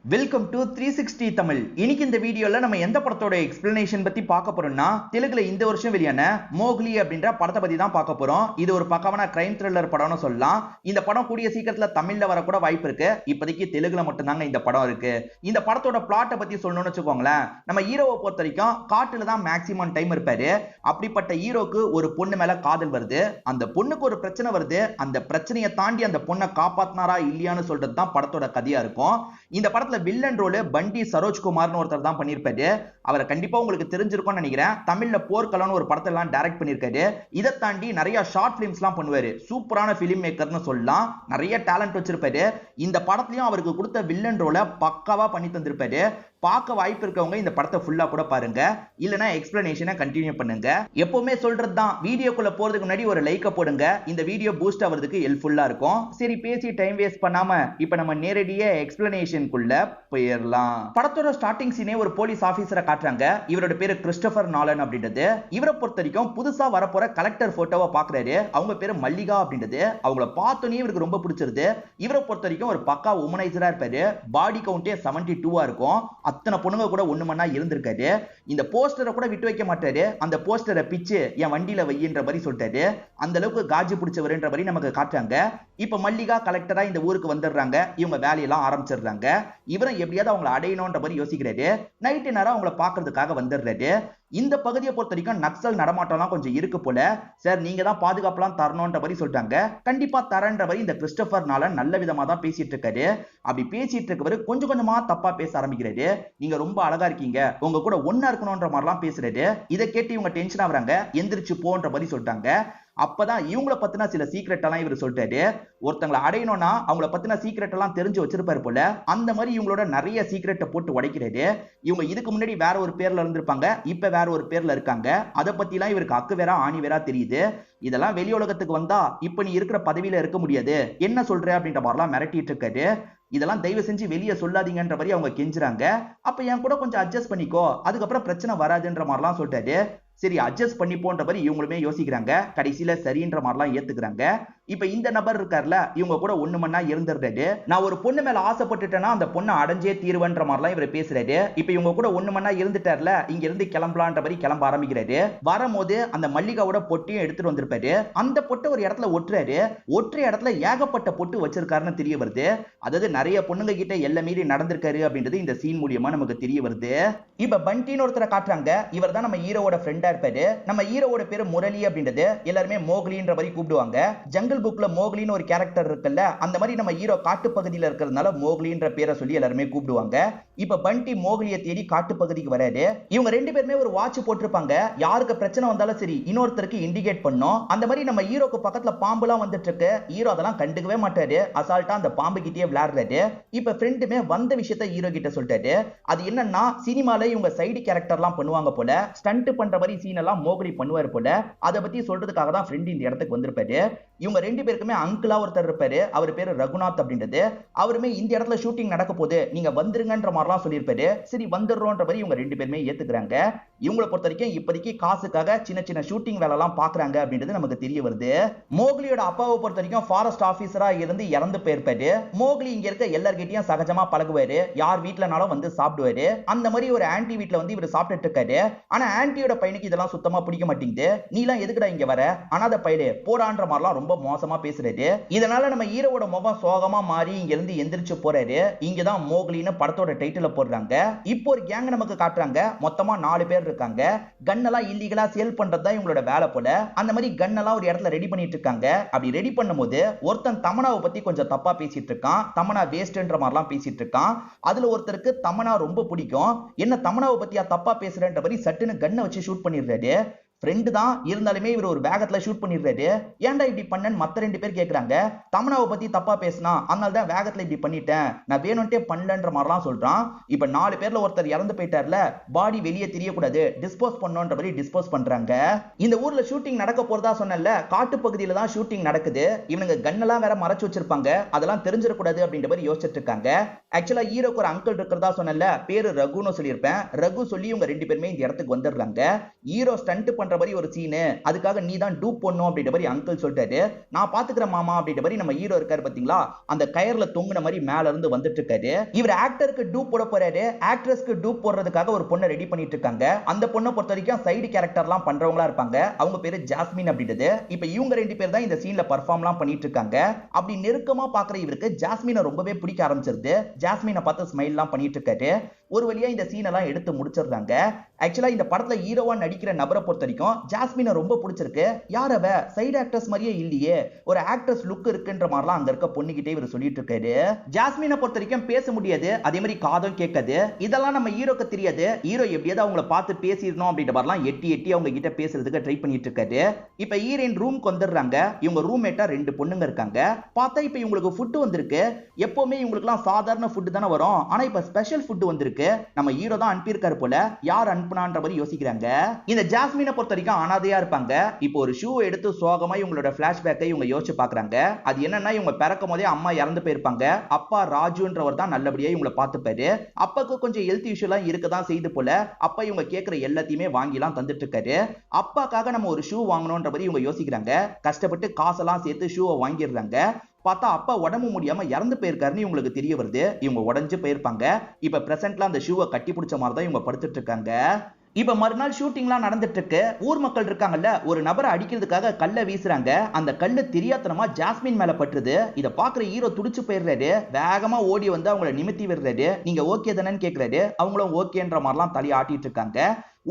Welcome to 360 Tamil. இன்னைக்கு இந்த வீடியோல நம்ம எந்த படத்தோட எக்ஸ்பிளனேஷன் பத்தி பார்க்க போறோம்னா, தெலுங்குல இந்த வருஷம் வெளியான மோக்லி அப்படின்ற படத்தை பத்தி தான் பார்க்க போறோம். இது ஒரு பக்கமான கிரைம் த்ரில்லர் படம்னு சொல்லலாம். இந்த படம் கூடிய சீக்கிரத்துல தமிழ்ல வர கூட வாய்ப்பு இருக்கு. இப்போதைக்கு தெலுங்குல மட்டும்தாங்க இந்த படம் இருக்கு. இந்த படத்தோட பிளாட்டை பத்தி சொல்லணும்னு வச்சுக்கோங்களேன். நம்ம ஹீரோவை பொறுத்த வரைக்கும் காட்டுல தான் மேக்ஸிமம் டைம் இருப்பாரு. அப்படிப்பட்ட ஹீரோக்கு ஒரு பொண்ணு மேல காதல் வருது. அந்த பொண்ணுக்கு ஒரு பிரச்சனை வருது. அந்த பிரச்சனையை தாண்டி அந்த பொண்ணை காப்பாத்தினாரா இல்லையான்னு சொல்றது தான் படத்தோட கதையா இருக்கும். இந்த படத்துல வில்லன் ரோல் பண்டி சரோஜ்குமார்னு ஒருத்தர் தான் பண்ணியிருப்பாரு. அவரை கண்டிப்பா உங்களுக்கு தெரிஞ்சிருக்கும்னு நினைக்கிறேன். தமிழ்ல போர்க்களம்னு ஒரு படத்தை எல்லாம் டைரக்ட் பண்ணியிருக்காரு. இதை தாண்டி நிறைய ஷார்ட் பிலிம்ஸ் எல்லாம் பண்ணுவாரு. சூப்பரான பிலிம் மேக்கர்னு சொல்லலாம். நிறைய டேலண்ட் வச்சிருப்பாரு. இந்த படத்துலயும் அவருக்கு கொடுத்த வில்லன் ரோலை பக்காவா பண்ணி தந்திருப்பாரு. பார்க்க வாய்ப்பு இருக்கவங்க இந்த படத்தை ஃபுல்லா கூட பாருங்க. இல்லனா எக்ஸ்பிளனேஷனை கண்டினியூ பண்ணுங்க. எப்பவுமே சொல்றது தான், வீடியோக்குள்ள போறதுக்கு முன்னாடி ஒரு லைக்க போடுங்க. இந்த வீடியோ பூஸ்ட் ஆவறதுக்கு ஹெல்ப்ஃபுல்லா இருக்கும். சரி, பேசி டைம் வேஸ்ட் பண்ணாம இப்ப நம்ம நேரடியா எக்ஸ்பிளனேஷனுக்குள்ள போயிடலாம். படத்தோட ஸ்டார்டிங் சீனே ஒரு போலீஸ் ஆபீசரை காட்டுறாங்க. இவரோட பேரு கிறிஸ்டோபர் நாலன் அப்படின்றது. இவரை பொறுத்த வரைக்கும் புதுசா வரப்போற கலெக்டர் போட்டோவை பாக்குறாரு. அவங்க பேரு மல்லிகா அப்படின்றது. அவங்கள பார்த்தோன்னே இவருக்கு ரொம்ப பிடிச்சிருது. இவரை பொறுத்த வரைக்கும் ஒரு பக்கா உமனைசரா இருப்பாரு. பாடி கவுண்டே 72 இருக்கும். அத்தனை பொண்ணுங்க கூட ஒண்ணு மண்ணா இருந்திருக்காரு. இந்த போஸ்டரை கூட விட்டு வைக்க மாட்டாரு. அந்த போஸ்டரை பிச்சு என் வண்டியில வையின்ற மாதிரி சொல்லிட்டாரு. அந்த அளவுக்கு காஜி பிடிச்சவருன்ற மாதிரி நமக்கு காட்டுறாங்க. இப்ப மல்லிகா கலெக்டரா இந்த ஊருக்கு வந்துடுறாங்க. இவங்க வேலையெல்லாம் ஆரம்பிச்சிடுறாங்க. இவரும் எப்படியாவது அவங்களை அடையணும்ன்ற மாதிரி யோசிக்கிறாரு. நைட்டு நேரம் அவங்கள பாக்குறதுக்காக வந்துடுறாரு. இந்த பகுதியை பொறுத்த வரைக்கும் நக்சல் நடமாட்டம்லாம் கொஞ்சம் இருக்கு போல. சார், நீங்க தான் பாதுகாப்புலாம் தரணும்ன்ற மாதிரி சொல்லிட்டாங்க. கண்டிப்பா தரன்ற மாதிரி இந்த கிறிஸ்டோபர்னால நல்ல விதமா தான் பேசிட்டு இருக்காரு. அப்படி பேசிட்டு இருக்கவரு கொஞ்சம் கொஞ்சமா தப்பா பேச ஆரம்பிக்கிறாரு. நீங்க ரொம்ப அழகா இருக்கீங்க, உங்க கூட ஒன்னா இருக்கணும்ன்ற மாதிரிலாம் பேசுறாரு. இதை கேட்டு இவங்க டென்ஷன் ஆகுறாங்க. எந்திரிச்சு போன்ற மாதிரி சொல்லிட்டாங்க. அப்பதான் இவங்கள பத்தின சில சீக்ரெட் எல்லாம் இவர் சொல்லிட்டாரு. ஒருத்தங்களை அடையணும்னா அவங்கள பத்தின சீக்ரெட் எல்லாம் தெரிஞ்சு வச்சிருப்பாரு போல. அந்த மாதிரி இவங்களோட நிறைய சீக்ரெட்டை போட்டு உடைக்கிறாரு. இவங்க இதுக்கு முன்னாடி வேற ஒரு பேர்ல இருந்திருப்பாங்க, இப்ப வேற ஒரு பேர்ல இருக்காங்க. அதை பத்தி எல்லாம் இவருக்கு அக்கு வேற ஆணி வேற தெரியுது. இதெல்லாம் வெளி உலகத்துக்கு வந்தா இப்ப நீ இருக்கிற பதவியில இருக்க முடியாது, என்ன சொல்ற அப்படின்ற மாதிரிலாம் மிரட்டிட்டு இருக்காரு. இதெல்லாம் தயவு செஞ்சு வெளியே சொல்லாதீங்கன்ற மாதிரி அவங்க கெஞ்சுறாங்க. அப்ப என் கூட கொஞ்சம் அட்ஜஸ்ட் பண்ணிக்கோ, அதுக்கப்புறம் பிரச்சனை வராதுன்ற மாதிரிலாம் சொல்லிட்டாரு. சரி, அட்ஜஸ்ட் பண்ணிப்போன்ற மாதிரி இவங்களுமே யோசிக்கிறாங்க. கடைசியில சரின்ற மாதிரிலாம் ஏத்துக்கிறாங்க. இப்ப இந்த நபர் இருக்கார்ல, இவங்க கூட ஒண்ணு மண்ணா இருந்துடுறாரு. நான் ஒரு பொண்ணு மேல ஆசைப்பட்டுட்டேன்னா அந்த பொண்ணை அடைஞ்சே தீர்வன்ற மாதிரிலாம் இவர் பேசுறாரு. இப்ப இவங்க கூட ஒண்ணு மண்ணா இருந்துட்டார்ல, இங்க இருந்து கிளம்பலான்ற மாதிரி கிளம்ப ஆரம்பிக்கிறாரு. வரும்போது அந்த மல்லிகாவோட பொட்டியும் எடுத்துட்டு வந்திருப்பாரு. அந்த பொட்டை ஒரு இடத்துல ஒட்டுறாரு. ஒற்றை இடத்துல ஏகப்பட்ட பொட்டு வச்சிருக்காருன்னு தெரிய வருது. அதாவது நிறைய பொண்ணுங்க கிட்ட எல்லை மீறி நடந்திருக்காரு அப்படின்றது இந்த சீன் மூலியமா நமக்கு தெரிய வருது. இப்ப பண்டின்னு ஒருத்தரை காட்டுறாங்க. இவர் தான் நம்ம ஹீரோவோட ஃப்ரெண்டா இருப்பாரு. நம்ம ஹீரோவோட பேரு முரளி அப்படின்றது. எல்லாருமே மோக்லின்ற மாதிரி கூப்பிடுவாங்க. ஜங்கிள் புக்ல மோக்லின்னு ஒரு கேரக்டர் இருக்குல்ல, அந்த மாதிரி நம்ம ஹீரோ காட்டு பகுதியில இருக்கிறதுனால மோக்லின்ற பேரை சொல்லி எல்லாருமே கூப்பிடுவாங்க. இப்ப பண்டி மோக்லியை தேடி காட்டு பகுதிக்கு வராரு. இவங்க ரெண்டு பேருமே ஒரு வாட்ச் போட்டிருப்பாங்க. யாருக்கு பிரச்சனை வந்தாலும் சரி இன்னொருத்தருக்கு இண்டிகேட் பண்ணும். அந்த மாதிரி நம்ம ஹீரோக்கு பக்கத்துல பாம்புலாம் வந்துட்டு இருக்கு. ஹீரோ அதெல்லாம் கண்டுக்கவே மாட்டாரு. அசால்ட்டா அந்த பாம்பு கிட்டே விளையாடுறாரு. இப்ப ஃப்ரெண்டுமே வந்த விஷயத்த ஹீரோ கிட்ட சொல்லிட்டாரு. அது என்னன்னா, சினிமால இவங்க சைடு கேரக்டர்லாம் பண்ணுவாங்க போல, ஸ்டண்ட் பண்ற மாதிரி சீன் எல்லாம் மோக்லி பண்ணுவார் போல. அதை பத்தி சொல்றதுக்காக தான் ஃப்ரெண்ட் இந்த இடத்துக்கு வந்திருப்பாரு. இவங்க ரெண்டு பேருக்குமே அங்கிளா ஒருத்தர் இருப்பாரு. அவர் பேரு ரகுநாத் அப்படின்றது. அவருமே இந்த இடத்துல ஷூட்டிங் நடக்க போது, நீங்க வந்துருங்கன்ற மாதிரிலாம் சொல்லியிருப்பாரு. சரி, வந்துடுறோன்ற மாதிரி இவங்க ரெண்டு பேருமே ஏத்துக்கிறாங்க. இவங்களை பொறுத்த வரைக்கும் இப்போதைக்கு காசுக்காக சின்ன சின்ன ஷூட்டிங் வேலை எல்லாம் பாக்குறாங்க அப்படின்றது நமக்கு தெரிய வருது. மோக்லியோட அப்பாவை பொறுத்த வரைக்கும் ஃபாரஸ்ட் ஆபீசரா இருந்து இறந்து போயிருப்பாரு. மோக்லி இங்க இருக்க எல்லார்கிட்டயும் சகஜமா பழகுவாரு. யார் வீட்டுலனாலும் வந்து சாப்பிடுவாரு. அந்த மாதிரி ஒரு ஆன்டி வீட்டுல வந்து இவர் சாப்பிட்டுட்டு இருக்காரு. ஆனா ஆன்டியோட பையனுக்கு இதெல்லாம் சுத்தமா பிடிக்க மாட்டேங்குது. நீ எல்லாம் எதுக்குடா இங்க வர, அனாத பையலே போடான்ற மாதிரிலாம் ரொம்ப மோசமா பேசுறாரு. இதனால நம்ம ஹீரோவோட முகம் சோகமா மாறி இங்க இருந்து எந்திரிச்சு போறாரு. இங்கதான் மோக்லின்னு படத்தோட டைட்டில போடுறாங்க. இப்போ ஒரு கேங் நமக்கு காட்டுறாங்க. மொத்தமா 4 பேர் இருக்காங்க. கன்னெல்லாம் இல்லீகலா சேல் பண்றதுதான் இவங்களோட வேலை போல. அந்த மாதிரி கன்னெல்லாம் ஒரு இடத்துல ரெடி பண்ணிட்டு இருக்காங்க. அப்படி ரெடி பண்ணும்போது ஒருத்தன் தமனாவை பத்தி கொஞ்சம் தப்பா பேசிட்டு இருக்கான். தமனா வேஸ்ட்ன்ற மாதிரிலாம் பேசிட்டு இருக்கான். அதுல ஒருத்தருக்கு தமனா ரொம்ப பிடிக்கும். என்ன தமனாவை பத்தியா தப்பா பேசுறேன்ற மாதிரி சட்டுன்னு கன்னை வச்சு ஷூட் பண்ணிடுறாரு. ஃப்ரெண்டு தான் இருந்தாலுமே இவர் ஒரு வேகத்துல ஷூட் பண்ணிடுறாரு. ஏன்டா இப்படி பண்ணன்னு மத்த 2 பேர் கேக்குறாங்க. தமனாவை பத்தி தப்பா பேசினா அதனால தான் வேகத்துல இப்படி பண்ணிட்டேன், நான் வேணும்ட்டே பண்ணலன்ற மாதிரிலாம் சொல்றான். இப்ப 4 பேர்ல ஒருத்தர் இறந்து போயிட்டார்ல, பாடி வெளியே தெரியக்கூடாது, டிஸ்போஸ் பண்ணோன்ற மாதிரி டிஸ்போஸ் பண்றாங்க. இந்த ஊர்ல ஷூட்டிங் நடக்க போறதா சொன்னல, காட்டு பகுதியில தான் ஷூட்டிங் நடக்குது. இவனுங்க கன்னெல்லாம் வேற மறைச்சு வச்சிருப்பாங்க. அதெல்லாம் தெரிஞ்சிடக்கூடாது அப்படின்ற மாதிரி யோசிச்சுட்டு இருக்காங்க. ஆக்சுவலா ஹீரோக்கு ஒரு அங்கிள் இருக்கிறதா சொன்னல, பேரு ரகுன்னு சொல்லியிருப்பேன். ரகு சொல்லி இவங்க 2 பேருமே இந்த இடத்துக்கு வந்துடுறாங்க. ஹீரோ ஸ்டண்ட் பண்ற மாதிரி ஒரு சீனு, அதுக்காக நீ தான் டூப் பண்ணும் அப்படின்ற மாதிரி அங்கிள் சொல்லிட்டாரு. நான் பாத்துக்கிறேன் மாமா அப்படின்ற மாதிரி நம்ம ஹீரோ இருக்காரு பாத்தீங்களா, அந்த கயர்ல தொங்குன மாதிரி மேல இருந்து வந்துட்டு இருக்காரு. இவர் ஆக்டருக்கு டூப் போட போறாரு. ஆக்ட்ரஸ்க்கு டூப் போடுறதுக்காக ஒரு பொண்ணை ரெடி பண்ணிட்டு இருக்காங்க. அந்த பொண்ணை பொறுத்த வரைக்கும் சைடு கேரக்டர்லாம் பண்றவங்களா இருப்பாங்க. அவங்க பேரு ஜாஸ்மின் அப்படின்றது. இப்ப இவங்க ரெண்டு பேர் தான் இந்த சீன்ல பெர்ஃபார்ம்லாம் பண்ணிட்டு இருக்காங்க. அப்படி நெருக்கமா பாக்குற இவருக்கு ஜாஸ்மினை ரொம்பவே பிடிக்க ஆரம்பிச்சிருது. ஜாஸ்மினை பார்த்து ஸ்மைல்லாம் பண்ணிட்டு இருக்காரு. ஒரு வழியா இந்த சீன் எல்லாம் எடுத்து முடிச்சிடுறாங்க. ஆக்சுவலா இந்த படத்துல ஹீரோவா நடிக்கிற நபரை பொறுத்த வரைக்கும் ஜாஸ்மினை ரொம்ப பிடிச்சிருக்கு. யார் அவ, சைடு ஆக்ட்ரஸ் மாதிரியே இல்லையே, ஒரு ஆக்ட்ரஸ் லுக் இருக்குன்ற மாதிரிலாம் அங்க இருக்க பொண்ணுகிட்டே இவர் சொல்லிட்டு இருக்காரு. ஜாஸ்மினை பொறுத்த வரைக்கும் பேச முடியாது, அதே மாதிரி காதும் கேட்காது. இதெல்லாம் நம்ம ஹீரோக்கு தெரியாது. ஹீரோ எப்படியாவது அவங்கள பார்த்து பேசிடணும் அப்படின்ற மாதிரிலாம் எட்டி எட்டி அவங்க கிட்ட பேசுறதுக்கு ட்ரை பண்ணிட்டு இருக்காரு. இப்ப ஹீரோயின் ரூம்க்கு வந்துடுறாங்க. இவங்க ரூம்மேட்டா ரெண்டு பொண்ணுங்க இருக்காங்க. பார்த்தா இப்ப இவங்களுக்கு ஃபுட் வந்திருக்கு. எப்பவுமே இவங்களுக்குலாம் சாதாரண ஃபுட் தானே வரும், ஆனா இப்ப ஸ்பெஷல் ஃபுட் வந்திருக்கு. நம்ம ஹீரோ தான் அனுப்பியிருக்காரு போல, யார் அனுப்புனான்ற மாதிரி யோசிக்கிறாங்க. இந்த ஜாஸ்மினை பொறுத்த வரைக்கும் அனாதையா இருப்பாங்க. இப்போ ஒரு ஷூ எடுத்து சோகமா இவங்களோட பிளாஷ்பேக்கை இவங்க யோசிச்சு பாக்குறாங்க. அது என்னன்னா, இவங்க பிறக்கும் போதே அம்மா இறந்து போயிருப்பாங்க. அப்பா ராஜுன்றவர் தான் நல்லபடியா இவங்களை பார்த்துப்பாரு. அப்பாக்கு கொஞ்சம் ஹெல்த் இஷ்யூ எல்லாம் இருக்கதான் செய்து போல. அப்பா இவங்க கேட்கிற எல்லாத்தையுமே வாங்கிலாம் தந்துட்டு இருக்காரு. அப்பாக்காக நம்ம ஒரு ஷூ வாங்கணும்ன்ற மாதிரி இவங்க யோசிக்கிறாங்க. கஷ்டப்பட்டு காசெல்லாம் சேர்த்து ஷூவை வாங்கிடுறாங்க. பார்த்தா அப்பா உடம்பு முடியாம இறந்து போயிருக்காருன்னு இவங்களுக்கு தெரிய வருது. இவங்க உடஞ்சு போயிருப்பாங்க. இப்ப பிரசன்ட்ல அந்த ஷூவை கட்டி பிடிச்ச மாதிரி தான் இவங்க படுத்துட்டு இருக்காங்க. இப்ப மறுநாள் ஷூட்டிங்லாம் நடந்துட்டு இருக்கு. ஊர் மக்கள் இருக்காங்கல்ல, ஒரு நபரை அடிக்கிறதுக்காக கல்லை வீசுறாங்க. அந்த கல்லு தெரியாதனமா ஜாஸ்மின் மேல பட்டுருது. இத பாக்குற ஹீரோ துடிச்சு போயிடுறாரு. வேகமா ஓடி வந்து அவங்கள நிமித்தி விடுறாரு. நீங்க ஓகே தானேன்னு கேக்குறாரு. அவங்களும் ஓகேன்ற மாதிரிலாம் தலையை ஆட்டிட்டு இருக்காங்க.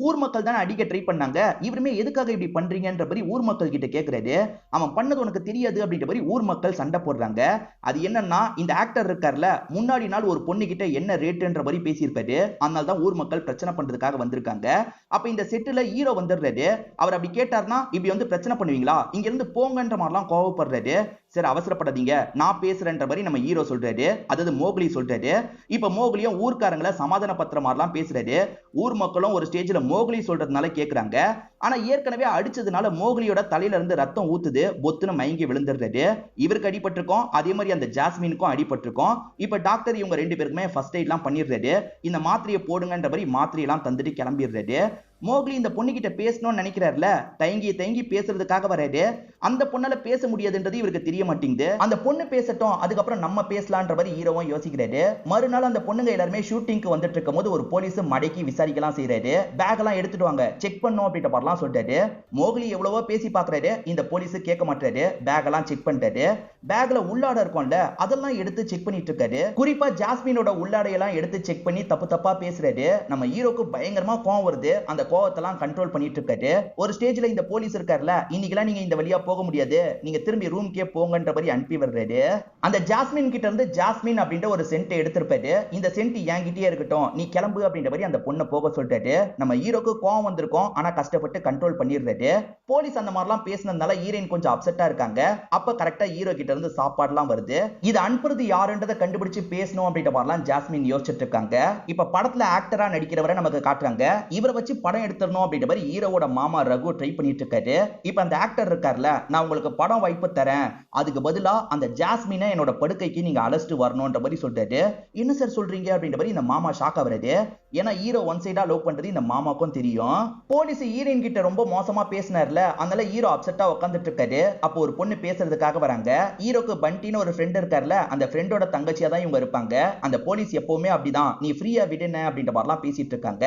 ஊர் மக்கள் தானே அடிக்க ட்ரை பண்ணாங்க, இவருமே எதுக்காக இப்படி பண்றீங்கன்ற மாதிரி ஊர் மக்கள் கிட்ட கேக்குறாரு. அவன் பண்ணது உனக்கு தெரியாது அப்படின்ற மாதிரி ஊர் மக்கள் சண்டை போடுறாங்க. அது என்னன்னா, இந்த ஆக்டர் இருக்கார்ல, முன்னாடி நாள் ஒரு பொண்ணு கிட்ட என்ன ரேட்டுன்ற மாதிரி பேசியிருப்பாரு. அதனால தான் ஊர் மக்கள் பிரச்சனை பண்றதுக்காக வந்திருக்காங்க. அப்ப இந்த செட்டுல ஹீரோ வந்துடுறாரு. அவர் அப்படி கேட்டார்னா, இப்படி வந்து பிரச்சனை பண்ணுவீங்களா, இங்க இருந்து போங்கன்ற மாதிரிலாம் கோவப்படுறாரு. சரி அவசரப்படாதீங்க, நான் பேசுறேன்ற மாதிரி நம்ம ஹீரோ சொல்றாரு. அதாவது மோக்லி சொல்றாரு. இப்ப மோக்லியும் ஊர்க்காரங்களை சமாதானப்படுத்துற மாதிரிலாம் பேசுறாரு. ஊர் மக்களும் ஒரு ஸ்டேஜ்ல மோக்லி சொல்றதுனால கேக்குறாங்க. ஆனா ஏற்கனவே அடிச்சதுனால மோக்லியோட தலையில இருந்து ரத்தம் ஊத்துது. பொத்துன்னு மயங்கி விழுந்துடுறாரு. இவருக்கு அடிபட்டிருக்கும், அதே மாதிரி அந்த ஜாஸ்மினுக்கும் அடிபட்டிருக்கும். இப்ப டாக்டர் இவங்க ரெண்டு பேருக்குமே ஃபர்ஸ்ட் எய்ட்லாம் பண்ணிடுறாரு. இந்த மாத்திரையை போடுங்கன்ற மாதிரி மாத்திரையெல்லாம் தந்துட்டு கிளம்பிடுறாரு. மோக்லி இந்த பொண்ணு கிட்ட பேசணும்னு நினைக்கிறாருல, தயங்கி தயங்கி பேசுறதுக்காக வராரு. அந்த பொண்ணால பேச முடியாதுன்றது இவருக்கு தெரிய மாட்டேங்குது. அந்த பொண்ணு பேசட்டும், அதுக்கப்புறம் நம்ம பேசலான்ற மாதிரி ஹீரோவும் யோசிக்கிறாரு. மறுநாள் அந்த பொண்ணுங்க எல்லாருமே ஷூட்டிங்க்கு வந்துட்டு இருக்கும் போது ஒரு போலீஸ் மடக்கி விசாரிக்கலாம் செய்யறாரு. பேக் எல்லாம் எடுத்துட்டு வாங்க, செக் பண்ணும் அப்படின்ற மாதிரிலாம் சொல்லிட்டாரு. மோக்லி எவ்வளவோ பேசி பாக்குறாரு. இந்த போலீஸ் கேட்க மாட்டாரு. பேக் எல்லாம் செக் பண்ணிட்டாரு. பேக்ல உள்ளாடை இருக்கும்ல, அதெல்லாம் எடுத்து செக் பண்ணிட்டு இருக்காரு. குறிப்பா ஜாஸ்மினோட உள்ளாடையெல்லாம் எடுத்து செக் பண்ணி தப்பு தப்பா பேசுறாரு. நம்ம ஹீரோக்கு பயங்கரமா கோவம் வருது. அந்த கோவத்தெல்லாம் கண்ட்ரோல் பண்ணிட்டு இருக்காரு. ஒரு ஸ்டேஜ்ல இந்த போலீஸ் இருக்கார்ல, இன்னைக்கெல்லாம் நீங்க இந்த வழியா போக முடியாது, நீங்க திரும்பி ரூம்க்கே போங்கன்ற மாதிரி அனுப்பி வர்றாரு. அந்த ஜாஸ்மின் கிட்ட இருந்து ஜாஸ்மின் அப்படின்ற ஒரு சென்ட் எடுத்திருப்பாரு. இந்த சென்ட் என்கிட்டயே இருக்கட்டும், நீ கிளம்பு அப்படின்ற மாதிரி அந்த பொண்ணை போக சொல்லிட்டாரு. நம்ம ஹீரோக்கு கோவம் வந்திருக்கும், ஆனா கஷ்டப்பட்டு கண்ட்ரோல் பண்ணிடுறாரு. போலீஸ் அந்த மாதிரிலாம் பேசினதுனால ஹீரோயின் கொஞ்சம் அப்செட்டா இருக்காங்க. அப்ப கரெக்டா ஹீரோ கிட்ட இருந்து சாப்பாடுலாம் வருது. இது அனுப்புறது யாருன்றதை கண்டுபிடிச்சு பேசணும் அப்படின்ற மாதிரிலாம் ஜாஸ்மின் யோசிச்சுட்டு இருக்காங்க. இப்ப படத்துல ஆக்டரா நடிக்கிறவரை நமக்கு காட்டுறாங்க. இவரை வச்சு படம் எடுத்துறணும் அப்படின்ற மாதிரி ஹீரோவோட மாமா ரகு ட்ரை பண்ணிட்டு இருக்காரு. இப்ப அந்த ஆக்டர் இருக்கார்ல, நான் உங்களுக்கு படம் வாய்ப்பு தரேன், அதுக்கு பதிலா அந்த ஜாஸ்மினை என்னோட படுக்கைக்கு நீங்க அழைச்சிட்டு வரணும்ன்ற மாதிரி சொல்றாரு. என்ன சார் சொல்றீங்க அப்படின்ற மாதிரி இந்த மாமா ஷாக் ஆகுறாரு. ஏன்னா ஹீரோ ஒன் சைடா லவ் பண்றது இந்த மாமாக்கும் தெரியும். போலீஸ் ஹீரோயின் கிட்ட ரொம்ப மோசமா பேசினார்ல, அதனால ஹீரோ அப்செட்டா உட்காந்துட்டு இருக்காரு. அப்போ ஒரு பொண்ணு பேசுறதுக்காக வராங்க. ஹீரோக்கு பண்டின்னு ஒரு ஃப்ரெண்ட் இருக்கார்ல, அந்த ஃப்ரெண்டோட தங்கச்சியா தான் இவங்க இருப்பாங்க. அந்த போலீஸ் எப்பவுமே அப்படிதான், நீ ஃப்ரீயா விடுன அப்படின்ற மாதிரிலாம் பேசிட்டு இருக்காங்க.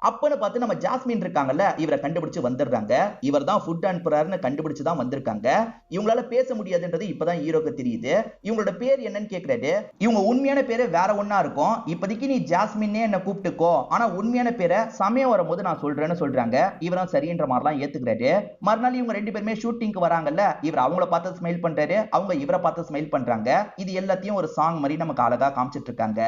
அப்பன்னு பார்த்து நம்ம ஜாஸ்மின் இருக்காங்கல்ல, இவரை கண்டுபிடிச்சு வந்துடுறாங்க. இவர் தான் ஃபுட் அனுப்புறாருன்னு கண்டுபிடிச்சு தான் வந்திருக்காங்க. இவங்களால பேச முடியாதுன்றது இப்பதான் ஹீரோக்கு தெரியுது. இவங்களோட பேர் என்னன்னு கேக்குறாரு. இவங்க உண்மையான பேரு வேற ஒண்ணா இருக்கும். இப்போதைக்கு நீ ஜாஸ்மின்னே என்ன கூப்பிட்டுக்கோ, ஆனா உண்மையான பேரை சமயம் வரும்போது நான் சொல்றேன்னு சொல்றாங்க. இவரும் சரின்ற மாதிரிலாம் ஏத்துக்கிறாரு. மறுநாள் இவங்க ரெண்டு பேருமே ஷூட்டிங்க்கு வராங்கல்ல, இவர் அவங்கள பார்த்து ஸ்மைல் பண்றாரு, அவங்க இவரை பார்த்து ஸ்மைல் பண்றாங்க. இது எல்லாத்தையும் ஒரு சாங் மாதிரி நமக்கு அழகா காமிச்சிட்டு இருக்காங்க.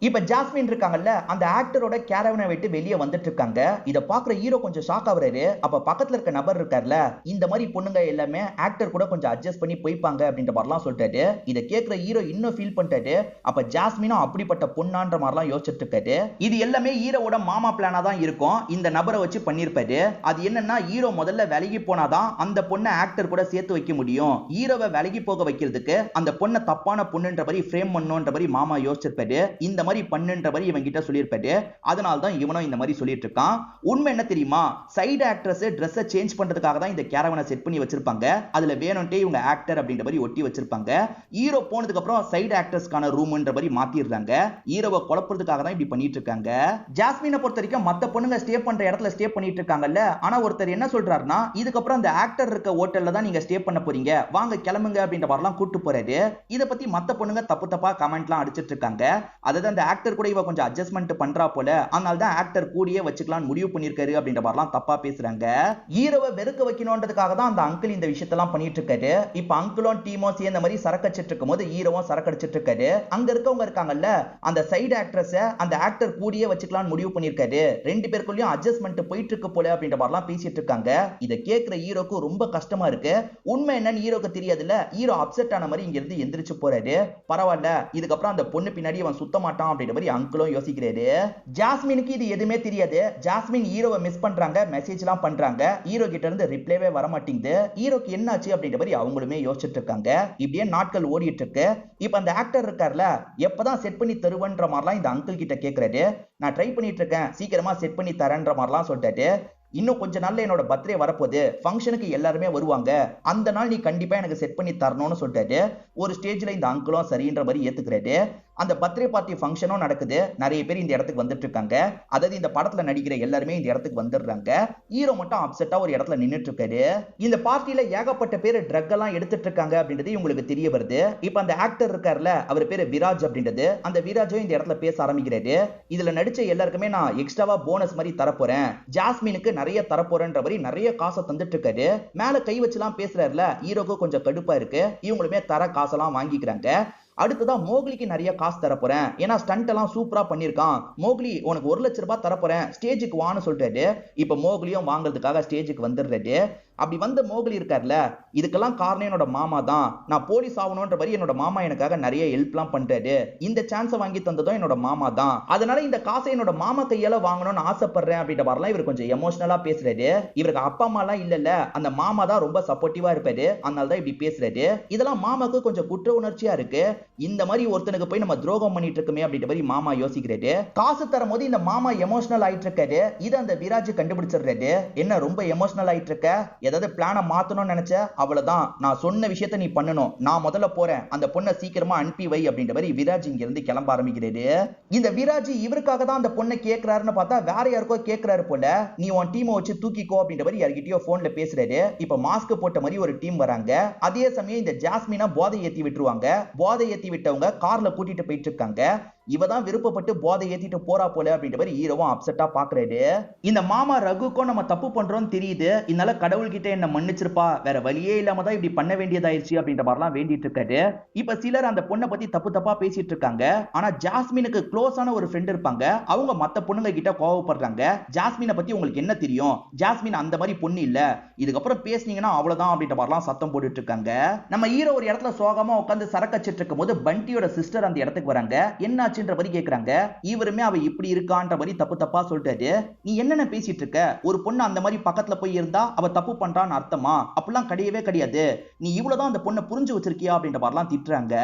இப்ப ஜாஸ்மின் இருக்காங்கல்ல, அந்த ஆக்டரோட கேரவனை விட்டு வெளியே வந்துட்டு இருக்காங்க. இத பாக்குற ஹீரோ கொஞ்சம் ஷாக் ஆகுறாரு. அப்ப பக்கத்துல இருக்க நபர் இருக்கார்ல, இந்த மாதிரி பொண்ணுங்க எல்லாமே ஆக்டர் கூட கொஞ்சம் அட்ஜஸ்ட் பண்ணி போய்ப்பாங்க அப்படின்ற மாதிரிலாம் சொல்லிட்டாரு. இத கேட்கிற ஹீரோ இன்னும் ஃபீல் பண்ணிட்டாரு. அப்ப ஜாஸ்மினும் அப்படிப்பட்ட பொண்ணான்ற மாதிரிலாம் யோசிச்சுட்டு இருக்காரு. இது எல்லாமே ஹீரோவோட மாமா பிளானா தான் இருக்கும். இந்த நபரை வச்சு பண்ணிருப்பாரு. அது என்னன்னா, ஹீரோ முதல்ல விலகி போனாதான் அந்த பொண்ணை ஆக்டர் கூட சேர்த்து வைக்க முடியும். ஹீரோவை விலகி போக வைக்கிறதுக்கு அந்த பொண்ணை தப்பான பொண்ணுன்ற மாதிரி ஃப்ரேம் பண்ணணும்ன்ற மாதிரி மாமா யோசிச்சிருப்பாரு. இந்த மாதிரி பண்ணுன்ற மாதிரி இவன் கிட்ட சொல்லியிருப்பாரு. அதனால தான் இவனும் இந்த மாதிரி சொல்லிட்டு இருக்கான். உண்மை என்ன தெரியுமா, சைடு ஆக்ட்ரஸ் ட்ரெஸ்ஸை சேஞ்ச் பண்றதுக்காக தான் இந்த கேரவனை செட் பண்ணி வச்சிருப்பாங்க. அதுல வேணும்ட்டே இவங்க ஆக்டர் அப்படின்ற மாதிரி ஒட்டி வச்சிருப்பாங்க. ஹீரோ போனதுக்கு அப்புறம் சைடு ஆக்டர்ஸ்க்கான ரூம்ன்ற மாதிரி மாத்திடுறாங்க. ஹீரோவை குழப்பறதுக்காக தான் இப்படி பண்ணிட்டு இருக்காங்க. ஜாஸ்மினை பொறுத்த வரைக்கும் மத்த பொண்ணுங்க ஸ்டே பண்ற இடத்துல ஸ்டே பண்ணிட்டு இருக்காங்கல்ல, ஆனா ஒருத்தர் என்ன சொல்றாருன்னா, இதுக்கப்புறம் அந்த ஆக்டர் இருக்க ஹோட்டல்ல தான் நீங்க ஸ்டே பண்ண போறீங்க, வாங்க கிளம்புங்க அப்படின்ற மாதிரிலாம் கூட்டு போறாரு. இத பத்தி மத்த பொண்ணுங்க தப்பு தப்பா கமெண்ட்லாம் அடிச்சிட்டு இருக்காங்க. அதாவது அந்த ஆக்டர் கூட இவ கொஞ்சம் அட்ஜஸ்ட்மெண்ட் பண்றா போல, அதனால தான் ஆக்டர் கூடியே வச்சுக்கலாம்னு முடிவு பண்ணிருக்காரு அப்படின்ற மாதிரிலாம் தப்பா பேசுறாங்க. ஹீரோவை வெறுக்க வைக்கணும்ன்றதுக்காக தான் அந்த அங்கிள் இந்த விஷயத்தெல்லாம் பண்ணிட்டு இருக்காரு. இப்ப அங்கிளும் டீமும் சேர்ந்த மாதிரி சரக்கடிச்சிட்டு இருக்கும்போது ஹீரோவும் சரக்கடிச்சிட்டு இருக்காரு. அங்க இருக்கவங்க இருக்காங்கல்ல, அந்த சைடு ஆக்ட்ரஸ் அந்த ஆக்டர் கூடியே வச்சுக்கலாம்னு முடிவு பண்ணிருக்காரு. ரெண்டு பேருக்குள்ளயும் அட்ஜஸ்ட்மெண்ட் போயிட்டு இருக்கு போல அப்படின்ற மாதிரிலாம் பேசிட்டு இருக்காங்க. இத கேக்குற ஹீரோக்கு ரொம்ப கஷ்டமா இருக்கு. உண்மை என்னன்னு ஹீரோக்கு தெரியாதுல்ல. ஹீரோ அப்செட் ஆன மாதிரி இங்க இருந்து எந்திரிச்சு போறாரு. பரவாயில்ல, இதுக்கப்புறம் அந்த பொண்ணு பின்னாடி அவன் சுத்த மாட்டான் அப்படின்ற மாதிரி அங்கிளும் யோசிக்கிறாரு. ஜாஸ்மினுக்கு இது எதுவுமே தெரியாது. ஜாஸ்மின் ஹீரோவை மிஸ் பண்றாங்க, மெசேஜ் எல்லாம் பண்றாங்க. ஹீரோ கிட்ட இருந்து ரிப்ளைவே வர மாட்டேங்குது. ஹீரோக்கு என்னாச்சு அப்படின்ற மாதிரி அவங்களுமே யோசிச்சுட்டு இருக்காங்க. இப்படியே நாட்கள் ஓடிட்டு இருக்கு. இப்ப அந்த ஆக்டர் இருக்கார்ல, எப்பதான் செட் பண்ணி தருவன்ற மாதிரிலாம் இந்த அங்கிள் கிட்ட கேக்குறாரு. நான் ட்ரை பண்ணிட்டு இருக்கேன், சீக்கிரமா செட் பண்ணி தரேன்ற மாதிரிலாம் சொல்லிட்டாரு. இன்னும் கொஞ்ச நாள்ல என்னோட பர்த்டே வரப்போகுது, ஃபங்க்ஷனுக்கு எல்லாருமே வருவாங்க, அந்த நாள் நீ கண்டிப்பா எனக்கு செட் பண்ணி தரணும்னு சொல்லிட்டாரு. ஒரு ஸ்டேஜ்ல இந்த அங்கிளும் சரின்ற மாதிரி ஏத்துக்கிறாரு. அந்த பர்த்டே பார்ட்டி ஃபங்க்ஷனும் நடக்குது. நிறைய பேர் இந்த இடத்துக்கு வந்துட்டு இருக்காங்க. அதாவது இந்த படத்துல நடிக்கிற எல்லாருமே இந்த இடத்துக்கு வந்துடுறாங்க. ஹீரோ மட்டும் அப்செட்டா ஒரு இடத்துல நின்னுட்டு இருக்காரு. இந்த பார்ட்டில ஏகப்பட்ட பேர் ட்ரக் எல்லாம் எடுத்துட்டு இருக்காங்க அப்படின்றது உங்களுக்கு தெரிய வருது. இப்ப அந்த ஆக்டர் இருக்கார்ல, அவர் பேரு விராஜ் அப்படின்றது, அந்த விராஜும் இந்த இடத்துல பேச ஆரம்பிக்கிறாரு. இதுல நடிச்ச எல்லாருக்குமே நான் எக்ஸ்ட்ராவா போனஸ் மாதிரி தரப்போறேன், ஜாஸ்மினுக்கு நிறைய தரப்போறேன்ற மாதிரி நிறைய காசை தந்துட்டு இருக்காரு. மேல கை வச்சுலாம் பேசுறாருல, ஹீரோக்கு கொஞ்சம் கடுப்பா இருக்கு. இவங்களுமே தர காசெல்லாம் வாங்கிக்கிறாங்க. அடுத்ததான் மோக்லிக்கு நிறைய காசு தரப்போறேன், ஏன்னா ஸ்டண்ட் எல்லாம் சூப்பரா பண்ணிருக்கான், மோக்லி உனக்கு 1 லட்சம் ரூபாய் தரப்போறேன், ஸ்டேஜுக்கு வான்னு சொல்லிட்டாரு. இப்ப மோக்லியும் வாங்குறதுக்காக ஸ்டேஜுக்கு வந்துடுறாரு. அப்படி வந்த மோக்லி இருக்கார்ல, இதுக்கெல்லாம் காரணம் என்னோட மாமா தான். நான் போலீஸ் ஆகணும்ன்ற மாதிரி என்னோட மாமா எனக்காக நிறைய ஹெல்ப்லாம் பண்றாரு. இந்த சான்ஸை வாங்கி தந்ததும் என்னோட மாமா தான். அதனால இந்த காசை என்னோட மாமா கையால வாங்கணும்னு ஆசைப்படுறேன் அப்படின்ற மாதிரிலாம் இவர் கொஞ்சம் எமோஷனலா பேசுறாரு. இவருக்கு அப்பா அம்மா எல்லாம் இல்ல, அந்த மாமா தான் ரொம்ப சப்போர்ட்டிவா இருப்பாரு. அதனால தான் இப்படி பேசுறாரு. இதெல்லாம் மாமாக்கு கொஞ்சம் குற்ற உணர்ச்சியா இருக்கு. இந்த மாதிரி ஒருத்தனுக்கு போய் நம்ம துரோகம் பண்ணிட்டு இருக்குமே அப்படின்ற மாதிரி மாமா யோசிக்கிறாரு. காசு தரும் போது இந்த மாமா எமோஷனல் ஆயிட்டு இருக்காரு. இது அந்த விராஜ் கண்டுபிடிச்சிடுறாரு. என்ன ரொம்ப எமோஷனல் ஆயிட்டு இருக்க, ஏதாவது பிளான மாத்தணும்னு நினைச்ச, அவ்வளவுதான், நான் சொன்ன விஷயத்தை நீ பண்ணணும், நான் முதல்ல போறேன், அந்த பொண்ணை சீக்கிரமா அனுப்பி வை அப்படின்ற மாதிரி விராஜ் இங்க இருந்து கிளம்ப ஆரம்பிக்கிறாரு. இந்த விராஜ் இவருக்காக தான் அந்த பொண்ணை கேட்கிறாருன்னு பார்த்தா வேற யாருக்கோ கேட்கிறாரு போல. நீ உன் டீமை வச்சு தூக்கிக்கோ அப்படின்ற மாதிரி யார்கிட்டயோ போன்ல பேசுறாரு. இப்ப மாஸ்க் போட்ட மாதிரி ஒரு டீம் வராங்க. அதே சமயம் இந்த ஜாஸ்மினா போதை ஏத்தி விட்டுருவாங்க. போதை ஏத்தி விட்டவங்க கார்ல கூட்டிட்டு போயிட்டு இருக்காங்க. இவதான் விருப்பப்பட்டு போதை ஏத்திட்டு போறா போல அப்படின்ற மாதிரி ஹீரோவும் அப்செட்டா பாக்குறாரு. இந்த மாமா ரகுக்கும் நம்ம தப்பு பண்றோம்னு தெரியுது, இதனால கடவுள்கிட்ட என்ன மன்னிச்சிருப்பா, வேற வழியே இல்லாம தான் இப்படி பண்ண வேண்டியதாயிருச்சு அப்படின்ற மாதிரிலாம் வேண்டிட்டு இருக்காரு. இப்ப சிலர் அந்த பொண்ணை பத்தி தப்பு தப்பா பேசிட்டு இருக்காங்க. ஆனா ஜாஸ்மினுக்கு க்ளோஸான ஒரு ஃப்ரெண்ட் இருப்பாங்க, அவங்க மத்த பொண்ணுங்க கிட்ட கோவப்படுறாங்க. ஜாஸ்மினை பத்தி உங்களுக்கு என்ன தெரியும், ஜாஸ்மின் அந்த மாதிரி பொண்ணு இல்ல, இதுக்கப்புறம் பேசுனீங்கன்னா அவ்வளவுதான் அப்படின்ற மாதிரிலாம் சத்தம் போட்டுட்டு இருக்காங்க. நம்ம ஹீரோ ஒரு இடத்துல சோகமா உட்காந்து சரக்கச்சிட்டு இருக்கும் போது பண்டியோட சிஸ்டர் அந்த இடத்துக்கு வராங்க. என்ன கேக்குறாங்க. இவருமே அவ இப்படி இருக்கான்ற மாதிரி தப்பு தப்பா சொல்லிட்டாரு. நீ என்னென்ன பேசிட்டு இருக்க, ஒரு பொண்ணு அந்த மாதிரி பக்கத்துல போய் இருந்தா அவ தப்பு பண்றான்னு அர்த்தமா, அப்படிலாம் கிடையவே கிடையாது, நீ இவ்வளவுதான் அந்த பொண்ணை புரிஞ்சு வச்சிருக்கியா அப்படின்ற மாதிரிலாம் திட்டுறாங்க.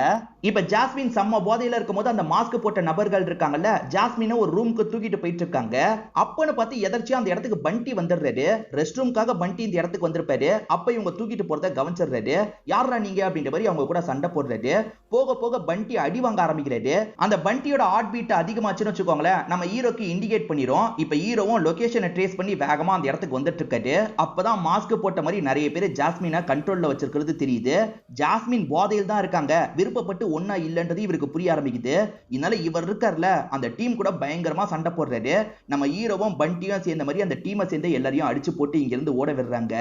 இப்ப ஜாஸ்மின் செம்ம போதையில இருக்கும்போது அந்த மாஸ்க் போட்ட நபர்கள் இருக்காங்கல்ல, ஜாஸ்மினை ஒரு ரூமுக்கு தூக்கிட்டு போயிட்டு இருக்காங்க. அப்பன்னு பார்த்து எதர்ச்சியா அந்த இடத்துக்கு பண்டி வந்துடுறாரு. ரெஸ்ட் ரூமுக்காக பண்டி இந்த இடத்துக்கு வந்திருப்பாரு. அப்ப இவங்க தூக்கிட்டு போறத கவனிச்சிடுறாரு. யாரா நீங்க அப்படின்ற மாதிரி அவங்க கூட சண்டை போடுறாரு. போக போக பண்டி அடி வாங்க ஆரம்பிக்கிறாரு. அந்த பண்டியோட ஹார்ட் பீட் அதிகமாச்சுன்னு வச்சுக்கோங்களேன், நம்ம ஹீரோக்கு இண்டிகேட் பண்ணிரும். இப்ப ஹீரோவும் லொகேஷனை ட்ரேஸ் பண்ணி வேகமா அந்த இடத்துக்கு வந்துட்டு இருக்காரு. அப்பதான் மாஸ்க் போட்ட மாதிரி நிறைய பேர் ஜாஸ்மினை கண்ட்ரோல்ல வச்சிருக்கிறது தெரியுது. ஜாஸ்மின் போதையில் தான் இருக்காங்க, விருப்பப்பட்டு ஒன்னா இல்லன்றது இவருக்கு புரிய ஆரம்பிக்குது. இதனால இவர் இருக்கார்ல, அந்த டீம் கூட பயங்கரமா சண்டை போடுறாரு. நம்ம ஹீரோவும் பண்டியும் சேர்ந்த மாதிரி அந்த டீமை சேர்ந்து எல்லாரையும் அடிச்சு போட்டு இங்க இருந்து ஓட விடுறாங்க.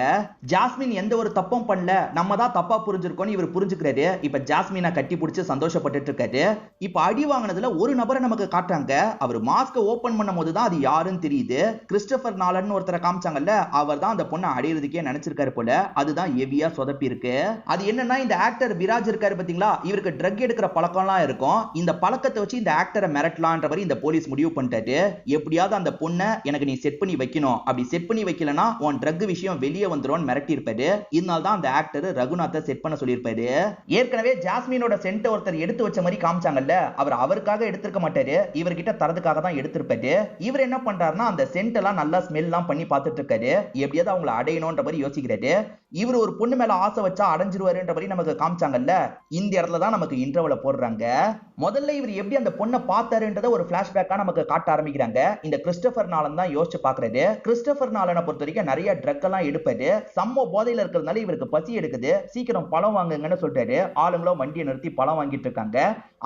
ஜாஸ்மின் எந்த ஒரு தப்பும் பண்ணல, நம்ம தான் தப்பா புரிஞ்சிருக்கோம்னு இவர் புரிஞ்சுக்கிறாரு. இப்ப ஜாஸ்மினை கட்டி பிடிச்சு சந்தோஷப்பட்டு இருக்காரு. இப்ப அடி வாங்கினதுல ஒரு நபரை நமக்கு காட்டுறாங்க. அவர் மாஸ்க் ஓபன் பண்ணும்போது தான் அது யாருன்னு தெரியுது. கிறிஸ்டோபர் நாலன் ஒருத்தரை காமிச்சாங்கல்ல, அவர் தான் அந்த பொண்ணை அடையிறதுக்கே நினைச்சிருக்காரு போல. அதுதான் ஹெவியா சொதப்பி இருக்கு. அது என்னன்னா, இந்த ஆக்டர் விராஜ் இருக்காரு பாத்தீங்களா, இவருக்கு ட்ரக் எடுக்கிற பழக்கம்லாம் இருக்கும். இந்த பழக்கத்தை வச்சு இந்த ஆக்டரை மிரட்டலான்ற மாதிரி இந்த போலீஸ் முடிவு பண்ணிட்டாரு. எப்படியாவது அந்த பொண்ணை எனக்கு நீ செட் பண்ணி வைக்கணும், அப்படி செட் பண்ணி வைக்கலனா உன் ட்ரக் விஷயம் வெளியே வந்துரும் மிரட்டி இருப்பாரு. இதனால தான் அந்த ஆக்டர் ரகுநாத்தை செட் பண்ண சொல்லியிருப்பாரு. ஏற்கனவே ஜாஸ்மினோட சென்ட் ஒருத்தர் எடுத்து வச்ச மாதிரி காமிச்சாங்கல்ல, அவர் அவருக்காக சாப்பிடுறதுக்காக எடுத்திருக்க மாட்டாரு, இவர்கிட்ட தரதுக்காக தான் எடுத்திருப்பாரு. இவர் என்ன பண்றாருன்னா அந்த சென்ட் எல்லாம் நல்லா ஸ்மெல் எல்லாம் பண்ணி பார்த்துட்டு இருக்காரு. எப்படியாவது அவங்களை அடையணும்ன்ற மாதிரி யோசிக்கிறாரு. இவர் ஒரு பொண்ணு மேல ஆசை வச்சா அடைஞ்சிருவாருன்ற மாதிரி நமக்கு காமிச்சாங்கல்ல, இந்த இடத்துல தான் நமக்கு இன்டர்வல போடுறாங்க. முதல்ல இவர் எப்படி அந்த பொண்ணை பார்த்தாருன்றத ஒரு பிளாஷ்பேக்கா நமக்கு காட்ட ஆரம்பிக்கிறாங்க. இந்த கிறிஸ்டோபர் நாலன் தான் யோசிச்சு பாக்குறாரு. கிறிஸ்டோபர் நாலனை பொறுத்த வரைக்கும் நிறைய ட்ரக் எல்லாம் எடுப்பாரு. செம்ம போதையில இருக்கிறதுனால இவருக்கு பசி எடுக்குது, சீக்கிரம் பழம் வாங்குங்கன்னு சொல்றாரு. ஆளுங்களும் வண்டியை நிறுத்தி பழம் வாங்கிட்டு இருக்காங்க.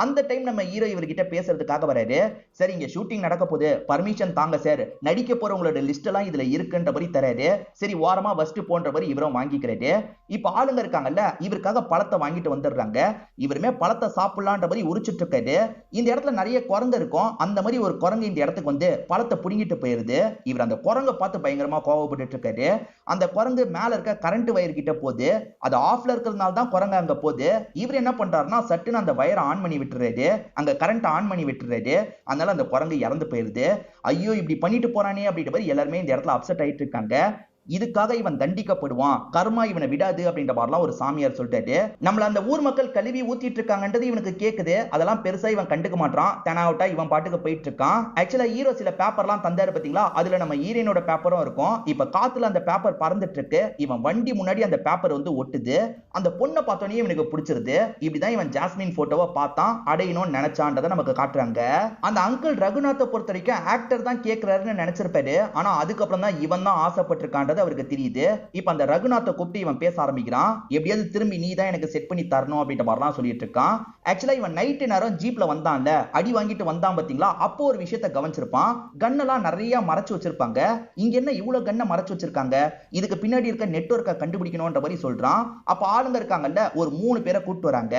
அந்த டைம் நம்ம ஹீரோ இவர்கிட்ட பேசுறதுக்காக வராரு. சரி இங்க ஷூட்டிங் நடக்க போகுது, பர்மிஷன் தாங்க சார், நடிக்க போறவங்களோட லிஸ்ட் எல்லாம் இதுல இருக்குன்ற மாதிரி தராரு. சரி வாரமா ஃபர்ஸ்ட் போன்ற மாதிரி இவரும் வாங்கிக்கிறாரு. இப்ப ஆளுங்க இருக்காங்கல்ல, இவருக்காக பழத்தை வாங்கிட்டு வந்துடுறாங்க. இவருமே பழத்தை சாப்பிடலான்ற மாதிரி உரிச்சிட்டு இருக்காரு. இந்த இடத்துல நிறைய குரங்கு இருக்கும். அந்த மாதிரி ஒரு குரங்கு இந்த இடத்துக்கு வந்து பழத்தை புடுங்கிட்டு போயிருது. இவர் அந்த குரங்கை பார்த்து பயங்கரமா கோவப்பட்டு இருக்காரு. அந்த குரங்கு மேல இருக்க கரண்ட் வயர் கிட்ட போகுது. அது ஆஃப்ல இருக்கிறதுனால தான் குரங்கு அங்க போகுது. இவர் என்ன பண்றாருன்னா சட்டுன்னு அந்த வயரை ஆன் பண்ணி விட்டுறாரு, அங்க கரண்ட் ஆன் பண்ணி விட்டுறாரு. அதனால அந்த குரங்கு இறந்து போயிருது. ஐயோ இப்படி பண்ணிட்டு போறானே அப்படின்ற மாதிரி எல்லாருமே இந்த இடத்துல அப்செட் ஆயிட்டு இருக்காங்க. இதுக்காக இவன் தண்டிக்கப்படுவான், கர்மா இவனை விடாது அப்படின்ற மாதிரிலாம் ஒரு சாமியார் சொல்லிட்டாரு. நம்மள அந்த ஊர் மக்கள் கழுவி ஊத்திட்டு இருக்காங்கன்றது இவனுக்கு கேக்குது. அதெல்லாம் பெருசா இவன் கண்டுக்க மாட்டான். தெனாவட்டா இவன் பாட்டுக்கு போயிட்டு இருக்கான். ஆக்சுவலா ஹீரோ சில பேப்பர்லாம் தந்தாரு பாத்தீங்களா, அதுல நம்ம ஹீரோனோட பேப்பரும் இருக்கும். இப்ப காத்துல அந்த பேப்பர் பறந்துட்டு இருக்கு. இவன் வண்டி முன்னாடி அந்த பேப்பர் வந்து ஒட்டுது. அந்த பொண்ணை பார்த்தோன்னே இவனுக்கு பிடிச்சிருது. இப்படிதான் இவன் ஜாஸ்மின் போட்டோவை பார்த்தான், அடையணும்னு நினைச்சான்றதை நமக்கு காட்டுறாங்க. அந்த அங்கிள் ரகுநாத்தை பொறுத்த வரைக்கும் ஆக்டர் தான் கேட்கிறாருன்னு நினைச்சிருப்பாரு. ஆனா அதுக்கப்புறம் தான் இவன் தான் ஆசைப்பட்டிருக்கான் அவருக்கு தெரியுது. இப்ப அந்த ரகுநாத்தை கூப்பிட்டு இவன் பேச ஆரம்பிக்கிறான். எப்படியாவது திரும்பி நீ தான் எனக்கு செட் பண்ணி தரணும் அப்படின்ற மாதிரிலாம் சொல்லிட்டு இருக்கான். ஆக்சுவலா இவன் நைட்டு நேரம் ஜீப்ல வந்தான்ல, அடி வாங்கிட்டு வந்தான் பாத்தீங்களா, அப்போ ஒரு விஷயத்தை கவனிச்சிருப்பான். கன்னெல்லாம் நிறைய மறைச்சு வச்சிருப்பாங்க. இங்க என்ன இவ்வளவு கண்ணை மறைச்சு வச்சிருக்காங்க, இதுக்கு பின்னாடி இருக்க நெட்வொர்க்கை கண்டுபிடிக்கணும்ன்ற மாதிரி சொல்றான். அப்ப ஆளுங்க இருக்காங்கல்ல, ஒரு 3 பேரை கூப்பிட்டு வராங்க.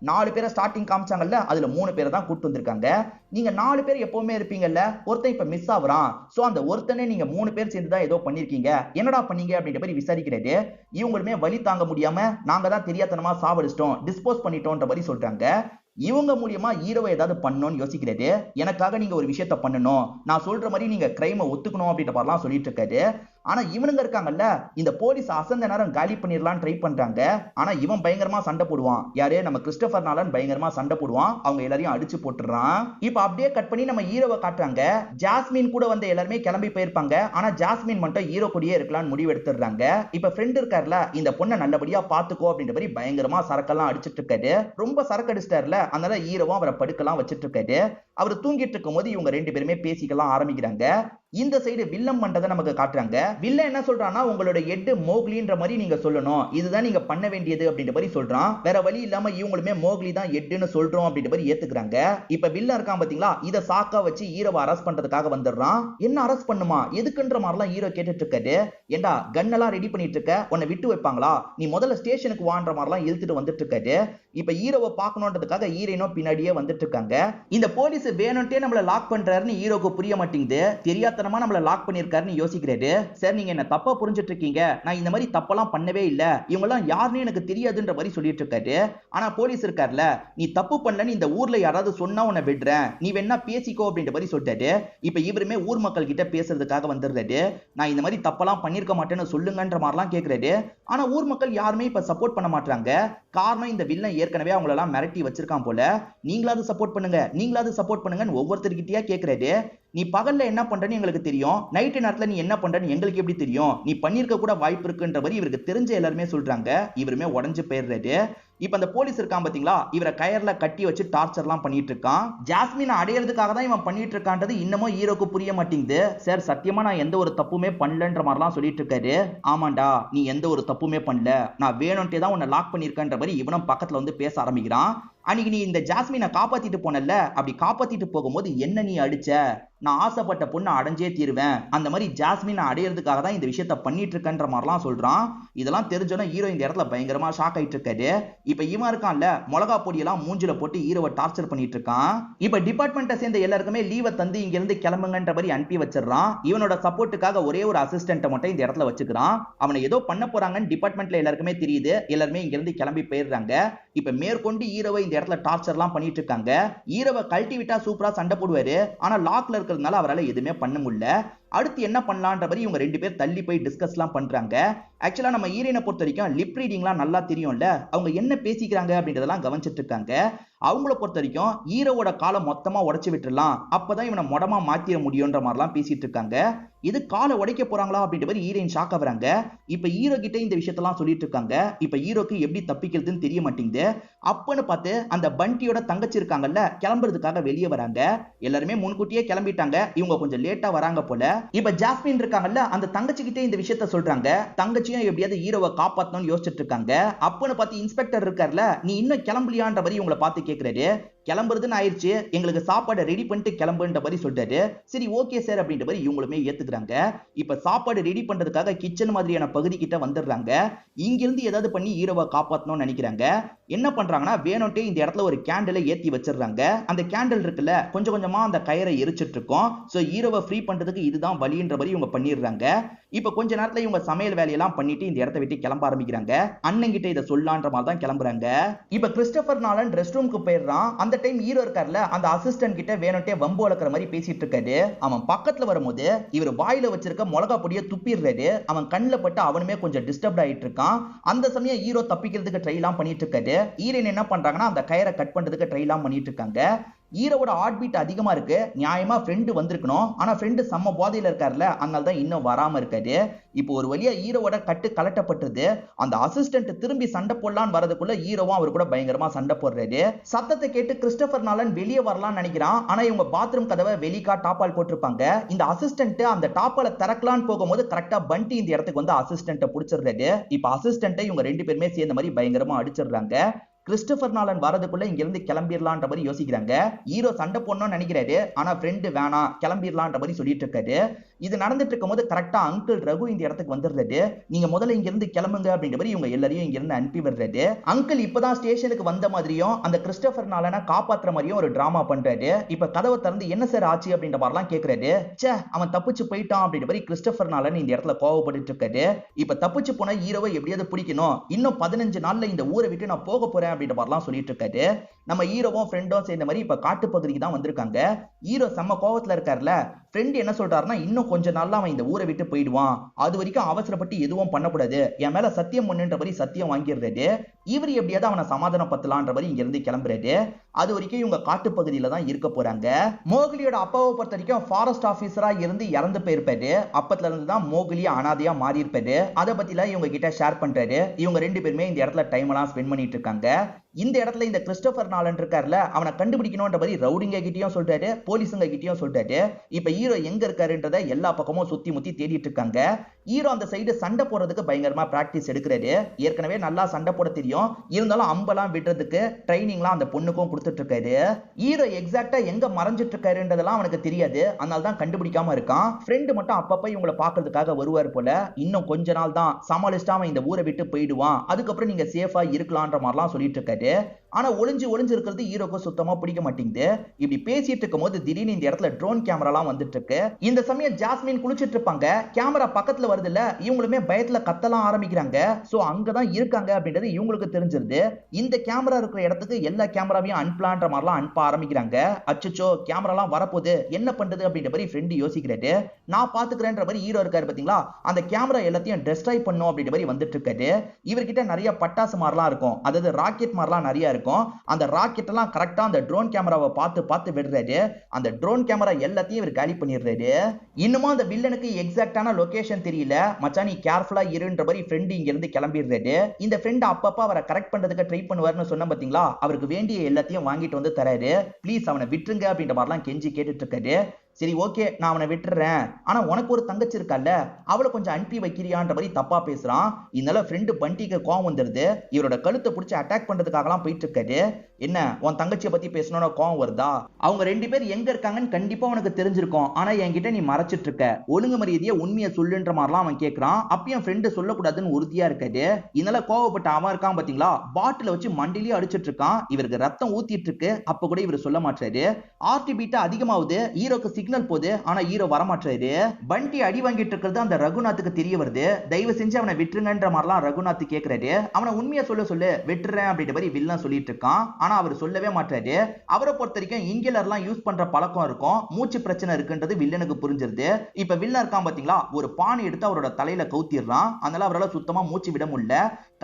4 பேரை ஸ்டார்டிங் காமிச்சாங்கல்ல, அதுல 3 பேரை தான் கூப்பிட்டு வந்திருக்காங்க. நீங்க 4 பேர் எப்பவுமே இருப்பீங்கல்ல, ஒருத்தன் இப்ப மிஸ் ஆகுறான். சோ அந்த ஒருத்தனே நீங்க 3 பேர் சேர்ந்து தான் ஏதோ பண்ணிருக்கீங்க, என்னடா பண்ணீங்க அப்படின்ற மாதிரி விசாரிக்கிறது. இவங்களுமே வலி தாங்க முடியாம நாங்க தான் தெரியாதனமா சாவடிச்சிட்டோம், டிஸ்போஸ் பண்ணிட்டோம்ன்ற மாதிரி சொல்றாங்க. இவங்க மூலியமா ஹீரோவை ஏதாவது பண்ணணும்னு யோசிக்கிறது. எனக்காக நீங்க ஒரு விஷயத்த பண்ணணும், நான் சொல்ற மாதிரி நீங்க கிரைமை ஒத்துக்கணும் அப்படின்ற மாதிரிலாம் சொல்லிட்டு இருக்காரு. ஆனா இவனுங்க இருக்காங்கல்ல, இந்த போலீஸ் அசந்த நேரம் காலி பண்ணிடலாம் ட்ரை பண்றாங்க. ஆனா இவன் பயங்கரமா சண்டை போடுவான். யாரே நம்ம கிறிஸ்டோபர் நாலன் பயங்கரமா சண்டை போடுவான். அவங்க எல்லாரையும் அடிச்சு போட்டுறான். இப்ப அப்படியே கட் பண்ணி நம்ம ஹீரோவை காட்டுறாங்க. ஜாஸ்மின் கூட வந்த எல்லாருமே கிளம்பி போயிருப்பாங்க. ஆனா ஜாஸ்மின் மட்டும் ஹீரோ கூடயே இருக்கலாம்னு முடிவு எடுத்துறாங்க. இப்ப ஃப்ரெண்ட் இருக்காருல, இந்த பொண்ணை நல்லபடியா பாத்துக்கோ அப்படின்ற மாதிரி பயங்கரமா சரக்கெல்லாம் அடிச்சிட்டு இருக்காரு. ரொம்ப சரக்கு அடிச்சிட்டாருல, அதனால ஹீரோவும் அவரை படுக்கலாம் வச்சிட்டு இருக்காரு. அவர் தூங்கிட்டு இருக்கும் போது இவங்க 2 பேருமே பேசிக்கலாம் ஆரம்பிக்கிறாங்க. இந்த சைடு வில்லம் பண்றதை நமக்கு காட்டுறாங்க. வில்ல என்ன சொல்றான்னா, உங்களோட ஹெட் மோக்லின்ற மாதிரி நீங்க சொல்லணும், இதுதான் நீங்க பண்ண வேண்டியது அப்படின்ற மாதிரி சொல்றான். வேற வழி இல்லாம இவங்களுமே மோக்லி தான் ஹெட்னு சொல்றோம் அப்படின்ற மாதிரி ஏத்துக்கிறாங்க. இப்ப வில்ல இருக்கான் பாத்தீங்களா, இத சாக்கா வச்சு ஹீரோவை அரெஸ்ட் பண்றதுக்காக வந்துடுறான். என்ன அரெஸ்ட் பண்ணுமா எதுக்குன்ற மாதிரிலாம் ஹீரோ கேட்டுட்டு இருக்காரு. ஏண்டா கன்னெல்லாம் ரெடி பண்ணிட்டு இருக்க, உன்னை விட்டு வைப்பாங்களா, நீ முதல்ல ஸ்டேஷனுக்கு வான்ற மாதிரிலாம் இழுத்துட்டு வந்துட்டு இருக்காரு. இப்ப ஹீரோவை பார்க்கணுன்றதுக்காக ஹீரோயினும் பின்னாடியே வந்துட்டு இருக்காங்க. இந்த போலீஸ் வேணும்ட்டே நம்மள லாக் பண்றாருன்னு ஹீரோக்கு புரிய மாட்டேங்குது. தெரியாதனமா நம்மள லாக் பண்ணிருக்காருன்னு யோசிக்கிறாரு. சார் நீங்க என்ன தப்பா புரிஞ்சிட்டு இருக்கீங்க, நான் இந்த மாதிரி தப்பெல்லாம் பண்ணவே இல்ல, இவங்க எல்லாம் யாருன்னு எனக்கு தெரியாதுன்ற மாதிரி சொல்லிட்டு இருக்காரு. ஆனா போலீஸ் இருக்காருல, நீ தப்பு பண்ணலன்னு இந்த ஊர்ல யாராவது சொன்னா உன்னை விடுறேன், நீ வேணா பேசிக்கோ அப்படின்ற மாதிரி சொல்லிட்டாரு. இப்ப இவருமே ஊர் மக்கள் கிட்ட பேசுறதுக்காக வந்துடுறாரு. நான் இந்த மாதிரி தப்பெல்லாம் பண்ணிருக்க மாட்டேன்னு சொல்லுங்கன்ற மாதிரிலாம் கேட்கிறாரு. ஆனா ஊர் மக்கள் யாருமே இப்ப சப்போர்ட் பண்ண மாட்டாங்க. காரணம் இந்த வில்லன் ஏற்கனவே அவங்களெல்லாம் மிரட்டி வச்சிருக்கான் போல. நீங்களாவது சப்போர்ட் பண்ணுங்க, நீங்களாவது சப்போர்ட் பண்ணுங்கன்னு ஒவ்வொருத்தர்கிட்டயா கேட்கிறாரு. நீ பகல்ல என்ன பண்றன்னு எங்களுக்கு தெரியும், நைட்டு நேரத்துல நீ என்ன பண்றன்னு எங்களுக்கு எப்படி தெரியும், நீ பண்ணிருக்க கூட வாய்ப்பு இருக்குன்ற மாதிரி இவருக்கு தெரிஞ்ச எல்லாருமே சொல்றாங்க. இவருமே உடஞ்சு போயிடுறாரு. இப்ப அந்த போலீஸ் இருக்கான் பாத்தீங்களா, இவரை கயர்ல கட்டி வச்சு டார்ச்சர்லாம் பண்ணிட்டு இருக்கான். ஜாஸ்மினை அடையிறதுக்காக தான் இவன் பண்ணிட்டு இருக்கான்றது இன்னமும் ஹீரோக்கு புரிய மாட்டேங்குது. சார் சத்தியமா நான் எந்த ஒரு தப்புமே பண்ணலன்ற மாதிரிலாம் சொல்லிட்டு இருக்காரு. ஆமாண்டா நீ எந்த ஒரு தப்புமே பண்ணல, நான் வேணும்ட்டே தான் உன்னை லாக் பண்ணிருக்கன்ற மாதிரி இவனும் பக்கத்துல வந்து பேச ஆரம்பிக்கிறான். அன்னைக்கு நீ இந்த ஜாஸ்மினை காப்பாத்திட்டு போனல, அப்படி காப்பாத்திட்டு போகும்போது என்ன நீ அடிச்ச, நான் ஆசைப்பட்ட பொண்ணை அடைஞ்சே தீருவேன், அந்த மாதிரி ஜாஸ்மினை அடையிறதுக்காக தான் இந்த விஷயத்த பண்ணிட்டு இருக்கன்ற மாதிரிலாம் சொல்றான். இதெல்லாம் தெரிஞ்சோன்னா ஹீரோ இந்த இடத்துல பயங்கரமா ஷாக் ஆயிட்டு இருக்காரு. இப்ப இவன் இருக்கான்ல, மிளகா பொடியெல்லாம் மூஞ்சில போட்டு ஹீரோவை டார்ச்சர் பண்ணிட்டு இருக்கான். இப்ப டிபார்ட்மெண்ட்டை சேர்ந்த எல்லாருக்குமே லீவை தந்து இங்க இருந்து கிளம்புங்கன்ற மாதிரி அனுப்பி வச்சிடறான். இவனோட சப்போர்ட்டுக்காக ஒரே ஒரு அசிஸ்டன்ட்டை மட்டும் இந்த இடத்துல வச்சுக்கிறான். அவனை ஏதோ பண்ண போறாங்கன்னு டிபார்ட்மெண்ட்ல எல்லாருக்குமே தெரியுது. எல்லாருமே இங்க இருந்து கிளம்பி போயிடுறாங்க. இப்ப மேற்கொண்டு ஹீரோவை இந்த இடத்துல டார்ச்சர்லாம் பண்ணிட்டு இருக்காங்க. ஹீரோவை கழட்டி விட்டா சூப்பரா சண்டை போடுவாரு. ஆனா லாக்ல இருக்கிறதுனால அவரால் எதுவுமே பண்ண முடியல. அடுத்து என்ன பண்ணலான்ற மாதிரி இவங்க ரெண்டு பேர் தள்ளி போய் டிஸ்கஸ்லாம் பண்றாங்க. ஆக்சுவலா நம்ம ஹீரோயினை பொறுத்த வரைக்கும் லிப் ரீடிங்லாம் நல்லா தெரியும்ல, அவங்க என்ன பேசிக்கிறாங்க அப்படின்றதெல்லாம் கவனிச்சிட்டு இருக்காங்க. அவங்கள பொறுத்த வரைக்கும் ஹீரோவோட காலை மொத்தமா உடைச்சு விட்டுறலாம், அப்பதான் இவனை மொடமா மாத்திர முடியும்ன்ற மாதிரிலாம் பேசிட்டு இருக்காங்க. இது காலை உடைக்க போறாங்களா அப்படின்ற மாதிரி ஹீரோயின் ஷாக் ஆகுறாங்க. இப்ப ஹீரோ கிட்ட இந்த விஷயத்தெல்லாம் சொல்லிட்டு இருக்காங்க. இப்ப ஹீரோக்கு எப்படி தப்பிக்கிறதுன்னு தெரிய மாட்டேங்குது. அப்பன்னு பார்த்து அந்த பண்டியோட தங்கச்சி இருக்காங்கல்ல, கிளம்புறதுக்காக வெளியே வராங்க. எல்லாருமே முன்கூட்டியே கிளம்பிட்டாங்க, இவங்க கொஞ்சம் லேட்டா வராங்க போல. இப்ப ஜாஸ்மின் இருக்காங்கல்ல, அந்த தங்கச்சி கிட்டே இந்த விஷயத்த சொல்றாங்க. தங்கச்சியும் எப்படியாவது ஹீரோவை காப்பாத்தணும்னு யோசிச்சுட்டு இருக்காங்க. அப்பன்னு பார்த்து இன்ஸ்பெக்டர் இருக்கார்ல, நீ இன்னும் கிளம்பலையான்ற மாதிரி இவங்களை பார்த்து கேட்கிறாரு. கிளம்புறதுன்னு ஆயிடுச்சு, எங்களுக்கு சாப்பாடு ரெடி பண்ணிட்டு கிளம்புன்ற மாதிரி சொல்றாரு. சரி ஓகே சார் அப்படின்ற மாதிரி இவங்களுமே ஏத்துக்கிறாங்க. இப்ப சாப்பாடு ரெடி பண்றதுக்காக கிச்சன் மாதிரியான பகுதி கிட்ட வந்துடுறாங்க. இங்கிருந்து ஏதாவது பண்ணி ஹீரோவை காப்பாத்தணும்னு நினைக்கிறாங்க. என்ன பண்றாங்கன்னா, வேணும்ட்டே இந்த இடத்துல ஒரு கேண்டிலை ஏத்தி வச்சிடுறாங்க. அந்த கேண்டில் இருக்குல்ல, கொஞ்சம் கொஞ்சமா அந்த கயிறை எரிச்சிட்டு இருக்கும். சோ ஹீரோவை ஃப்ரீ பண்றதுக்கு இதுதான் வழின்ற மாதிரி இவங்க பண்ணிடுறாங்க. இப்ப கொஞ்ச நேரத்துல இவங்க சமையல் வேலையெல்லாம் பண்ணிட்டு இந்த இடத்தை விட்டு கிளம்ப ஆரம்பிக்கிறாங்க. அண்ணன் கிட்ட இதை சொல்லான்ற மாதிரி தான் கிளம்புறாங்க. இப்ப கிறிஸ்டோபர் நாலன் ரெஸ்ட் ரூமுக்கு போயிடுறான். அந்த டைம் ஹீரோ இருக்கார்ல, அந்த அசிஸ்டன்ட் கிட்ட வேணும்ட்டே வம்பு வளர்க்குற மாதிரி பேசிட்டு இருக்காரு. அவன் பக்கத்துல வரும்போது இவர் வாயில வச்சிருக்க மிளகா பொடியை துப்பிடுறாரு. அவன் கண்ணில் பட்டு அவனுமே கொஞ்சம் டிஸ்டர்ப் ஆயிட்டு இருக்கான். அந்த சமயம் ஹீரோ தப்பிக்கிறதுக்கு ட்ரை எல்லாம் பண்ணிட்டு இருக்காரு. ஹீரோயின் என்ன பண்றாங்கன்னா, அந்த கயிறை கட் பண்றதுக்கு ட்ரை எல்லாம் பண்ணிட்டு இருக்காங்க. ஹீரோவோட ஹார்ட் பீட் அதிகமா இருக்கு. நியாயமா ஃப்ரெண்டு வந்திருக்கணும், ஆனா ஃப்ரெண்டு செம்ம போதையில இருக்காருல்ல, அதனால தான் இன்னும் வராம இருக்காரு. இப்போ ஒரு வழியா ஹீரோவோட கட்டு கலட்டப்பட்டது. அந்த அசிஸ்டன்ட் திரும்பி சண்டை போடலான்னு வரதுக்குள்ள ஹீரோவும் அவர் கூட பயங்கரமா சண்டை போடுறாரு. சத்தத்தை கேட்டு கிறிஸ்டோபர் நாலன் வெளியே வரலாம்னு நினைக்கிறான். ஆனா இவங்க பாத்ரூம் கதவை வெளிக்கா டாப்பால் போட்டிருப்பாங்க. இந்த அசிஸ்டன்ட் அந்த டாப்பால திறக்கலான்னு போகும்போது கரெக்டா பண்டி இந்த இடத்துக்கு வந்து அசிஸ்டன்ட்டை பிடிச்சிடுறாரு. இப்ப அசிஸ்டன்ட்டை இவங்க ரெண்டு பேருமே சேர்ந்த மாதிரி பயங்கரமா அடிச்சிடுறாங்க. கிறிஸ்டோபர் நாலன் வரதுக்குள்ள இங்க இருந்து கிளம்பிடலான்ற மாதிரி யோசிக்கிறாங்க. ஹீரோ சண்டை போடணும்னு நினைக்கிறாரு, ஆனா ஃப்ரெண்டு வேணாம் கிளம்பிடலான்ற மாதிரி சொல்லிட்டு இருக்காரு. இது நடந்துட்டு இருக்கும் போது கரெக்டா அங்கிள் ரகு இந்த இடத்துக்கு வந்துடுறாரு. நீங்க முதல்ல இங்க இருந்து கிளம்புங்க அப்படின்ற மாதிரி இவங்க எல்லாரையும் இங்க இருந்து அனுப்பி விடுறாரு. அங்கிள் இப்பதான் ஸ்டேஷனுக்கு வந்த மாதிரியும் அந்த கிறிஸ்டோபர் நாலனை காப்பாத்துற மாதிரியும் ஒரு டிராமா பண்றாரு. இப்ப கதவை திறந்து என்ன சார் ஆச்சு அப்படின்ற மாதிரிலாம் கேட்கிறாரு. சே, அவன் தப்பிச்சு போயிட்டான் அப்படின்ற மாதிரி கிறிஸ்டோபர் நாலன் இந்த இடத்துல கோவப்பட்டு இருக்காரு. இப்ப தப்பிச்சு போன ஹீரோவை எப்படியாவது பிடிக்கணும், இன்னும் 15 நாள்ல இந்த ஊரை விட்டு நான் போக போறேன் அப்படின்ற மாதிரிலாம் சொல்லிட்டு இருக்காரு. நம்ம ஹீரோவும் ஃப்ரெண்டும் சேர்ந்த மாதிரி இப்ப காட்டு பகுதிக்கு தான் வந்திருக்காங்க. ஹீரோ செம்ம கோவத்துல இருக்காருல. ஃப்ரெண்ட் என்ன சொல்றாருன்னா, இன்னும் கொஞ்ச நாள்ல அவன் இந்த ஊரை விட்டு போயிடுவான், அது வரைக்கும் அவசரப்பட்டு எதுவும் பண்ணக்கூடாது, என் மேல சத்தியம் பண்ணுன்ற மாதிரி சத்தியம் வாங்கிடுறாரு. இவர் எப்படியாவது அவனை சமாதானப்படுத்தலான்ற மாதிரி இங்க இருந்து கிளம்புறாரு. அது வரைக்கும் இவங்க காட்டு பகுதியில தான் இருக்க போறாங்க. மோகிலியோட அப்பாவை பொறுத்த வரைக்கும் ஃபாரஸ்ட் ஆபீசரா இருந்து இறந்து போயிருப்பாரு. அப்பத்துல இருந்து தான் மோகிலி அனாதையா மாறி இருப்பாரு. அதை பத்திலாம் இவங்க கிட்ட ஷேர் பண்றாரு. இவங்க ரெண்டு பேருமே இந்த இடத்துல டைம் எல்லாம் ஸ்பெண்ட் பண்ணிட்டு இருக்காங்க. இந்த இடத்துல இந்த கிறிஸ்டோபர் நாலன் இருக்காருல, அவனை கண்டுபிடிக்கணும்ன்ற மாதிரி ரவுடிங்க கிட்டயும் சொல்றாரு, போலீஸுங்க கிட்டயும் சொல்றாரு. இப்ப ஹீரோ எங்க இருக்காருன்றத எல்லா பக்கமும் சுத்தி முத்தி தேடிட்டு இருக்காங்க. ஹீரோ அந்த சைடு சண்டை போடுறதுக்கு பயங்கரமா பிராக்டிஸ் எடுக்கிறாரு. ஏற்கனவே நல்லா சண்டை போட தெரியும், இருந்தாலும் அம்பெல்லாம் விடுறதுக்கு ட்ரைனிங்லாம் அந்த பொண்ணுக்கும் கொடுத்துட்டு இருக்காரு. ஹீரோ எக்ஸாக்டா எங்க மறைஞ்சிட்டு இருக்காருன்றதெல்லாம் அவனுக்கு தெரியாது, அதனால தான் கண்டுபிடிக்காம இருக்கான். ஃப்ரெண்டு மட்டும் அப்பப்ப இவங்களை பாக்குறதுக்காக வருவார் போல. இன்னும் கொஞ்ச நாள் தான் சமாளிச்சுட்டு அவன் இந்த ஊரை விட்டு போயிடுவான், அதுக்கப்புறம் நீங்க சேஃபா இருக்கலாம்ன்ற மாதிரிலாம் சொல்லிட்டு இருக்காரு. ஆனா ஒளிஞ்சு இருக்கிறது ஹீரோக்கு சுத்தமா பிடிக்க மாட்டேங்குது. இப்படி பேசிட்டு இருக்கும் போது திடீர்னு இந்த இடத்துல ட்ரோன் கேமராலாம் வந்துட்டு இருக்கு. இந்த சமயம் ஜாஸ்மின் குளிச்சிட்டு இருப்பாங்க. கேமரா பக்கத்துல வருது இல்ல, இவங்களுமே பயத்துல கத்தலாம் ஆரம்பிக்கிறாங்க. சோ அங்கதான் இருக்காங்க அப்படின்றது இவங்களுக்கு தெரிஞ்சிருது. இந்த கேமரா இருக்கிற இடத்துக்கு எல்லா கேமராவையும் அனுப்பலான்ற மாதிரிலாம் அனுப்ப ஆரம்பிக்கிறாங்க. அச்சச்சோ, கேமராலாம் வரப்போகுது, என்ன பண்றது அப்படின்ற மாதிரி ஃப்ரெண்டு யோசிக்கிறாரு. நான் பாத்துக்கிறேன்ற மாதிரி ஹீரோ இருக்காரு பாத்தீங்களா, அந்த கேமரா எல்லாத்தையும் டெஸ்ட்ராய் பண்ணும் அப்படின்ற மாதிரி வந்துட்டு இருக்காரு. இவர்கிட்ட நிறைய பட்டாசு மாதிரிலாம் இருக்கும், அதாவது ராக்கெட் மாதிரிலாம் நிறைய இருக்கும். அந்த ராக்கெட் எல்லாம் கரெக்டா அந்த ட்ரோன் கேமராவை பார்த்து விடுறாரு. அந்த ட்ரோன் கேமரா எல்லாத்தையும் இவர் காலி பண்ணிடுறாரு. இன்னும் அந்த வில்லனுக்கு எக்ஸாக்டான லொகேஷன் தெரியல. மச்சான் நீ கேர்ஃபுல்லா இருன்ற மாதிரி ஃப்ரெண்ட் இங்க இருந்து கிளம்பிடுறாரு. இந்த ஃப்ரெண்ட் அப்பப்ப அவரை கரெக்ட் பண்றதுக்கு ட்ரை பண்ணுவாருன்னு சொன்ன பாத்தீங்களா, அவருக்கு வேண்டிய எல்லாத்தையும் வாங்கிட்டு வந்து தராரு. ப்ளீஸ் அவனை விட்டுருங்க அப்படின்ற மாதிரிலாம் கெஞ்சி கேட்டுட்டு இருக்காரு. சரி ஓகே, நான் அவனை விட்டுறேன், ஆனா உனக்கு ஒரு தங்கச்சி இருக்கல்ல, அவளை கொஞ்சம் அனுப்பி வைக்கிறியான்ற மாதிரி தப்பா பேசுறான். இதனால ஃப்ரெண்டு பண்டிக்கு கோவம் வந்துருது. இவரோட கழுத்தை பிடிச்சி அட்டாக் பண்றதுக்காகலாம் போயிட்டு இருக்காரு. என்ன உன் தங்கச்சியை பத்தி பேசணும்னா கோவம் வருதா? அவங்க ரெண்டு பேர் எங்க இருக்காங்கன்னு கண்டிப்பா உனக்கு தெரிஞ்சிருக்கும், ஆனா என்கிட்ட நீ மறைச்சிட்டு இருக்க, ஒழுங்கு மரியாதையை உண்மையை சொல்லுன்ற மாதிரிலாம் அவன் கேட்கறான். அப்பயும் ஃப்ரெண்டு சொல்லக்கூடாதுன்னு உறுதியா இருக்காது. இதனால கோவப்பட்ட அவன் இருக்கான் பாத்தீங்களா, பாட்டில வச்சு மண்டிலேயே அடிச்சிட்டு இருக்கான். இவருக்கு ரத்தம் ஊத்திட்டு இருக்கு. அப்ப கூட இவர் சொல்ல மாட்டாரு. ஆர்டி பீட்டா அதிகமாவது. ஹீரோக்கு சிக்னல் போகுது, ஆனா ஹீரோ வரமாட்டாரு. பண்டி அடி வாங்கிட்டு இருக்கிறது அந்த ரகுநாத்துக்கு தெரிய வருது. தயவு செஞ்சு அவனை விட்டுருங்கன்ற மாதிரிலாம் ரகுநாத் கேக்குறாரு. அவனை உண்மையா சொல்லு விட்டுறேன் அப்படின்ற மாதிரி வில்லன் சொல்லிட்டு இருக்கான். ஆனா அவர் சொல்லவே மாட்டாரு. அவரை பொறுத்த வரைக்கும் இன்ஹேலர்லாம் யூஸ் பண்ற பழக்கம் இருக்கும், மூச்சு பிரச்சனை இருக்குன்றது வில்லனுக்கு புரிஞ்சிருது. இப்ப வில்லன் இருக்கான் பாத்தீங்களா, ஒரு பானை எடுத்து அவரோட தலையில கவுத்திடுறான். அதனால அவரால் சுத்தமா மூச்சு விட முடியல.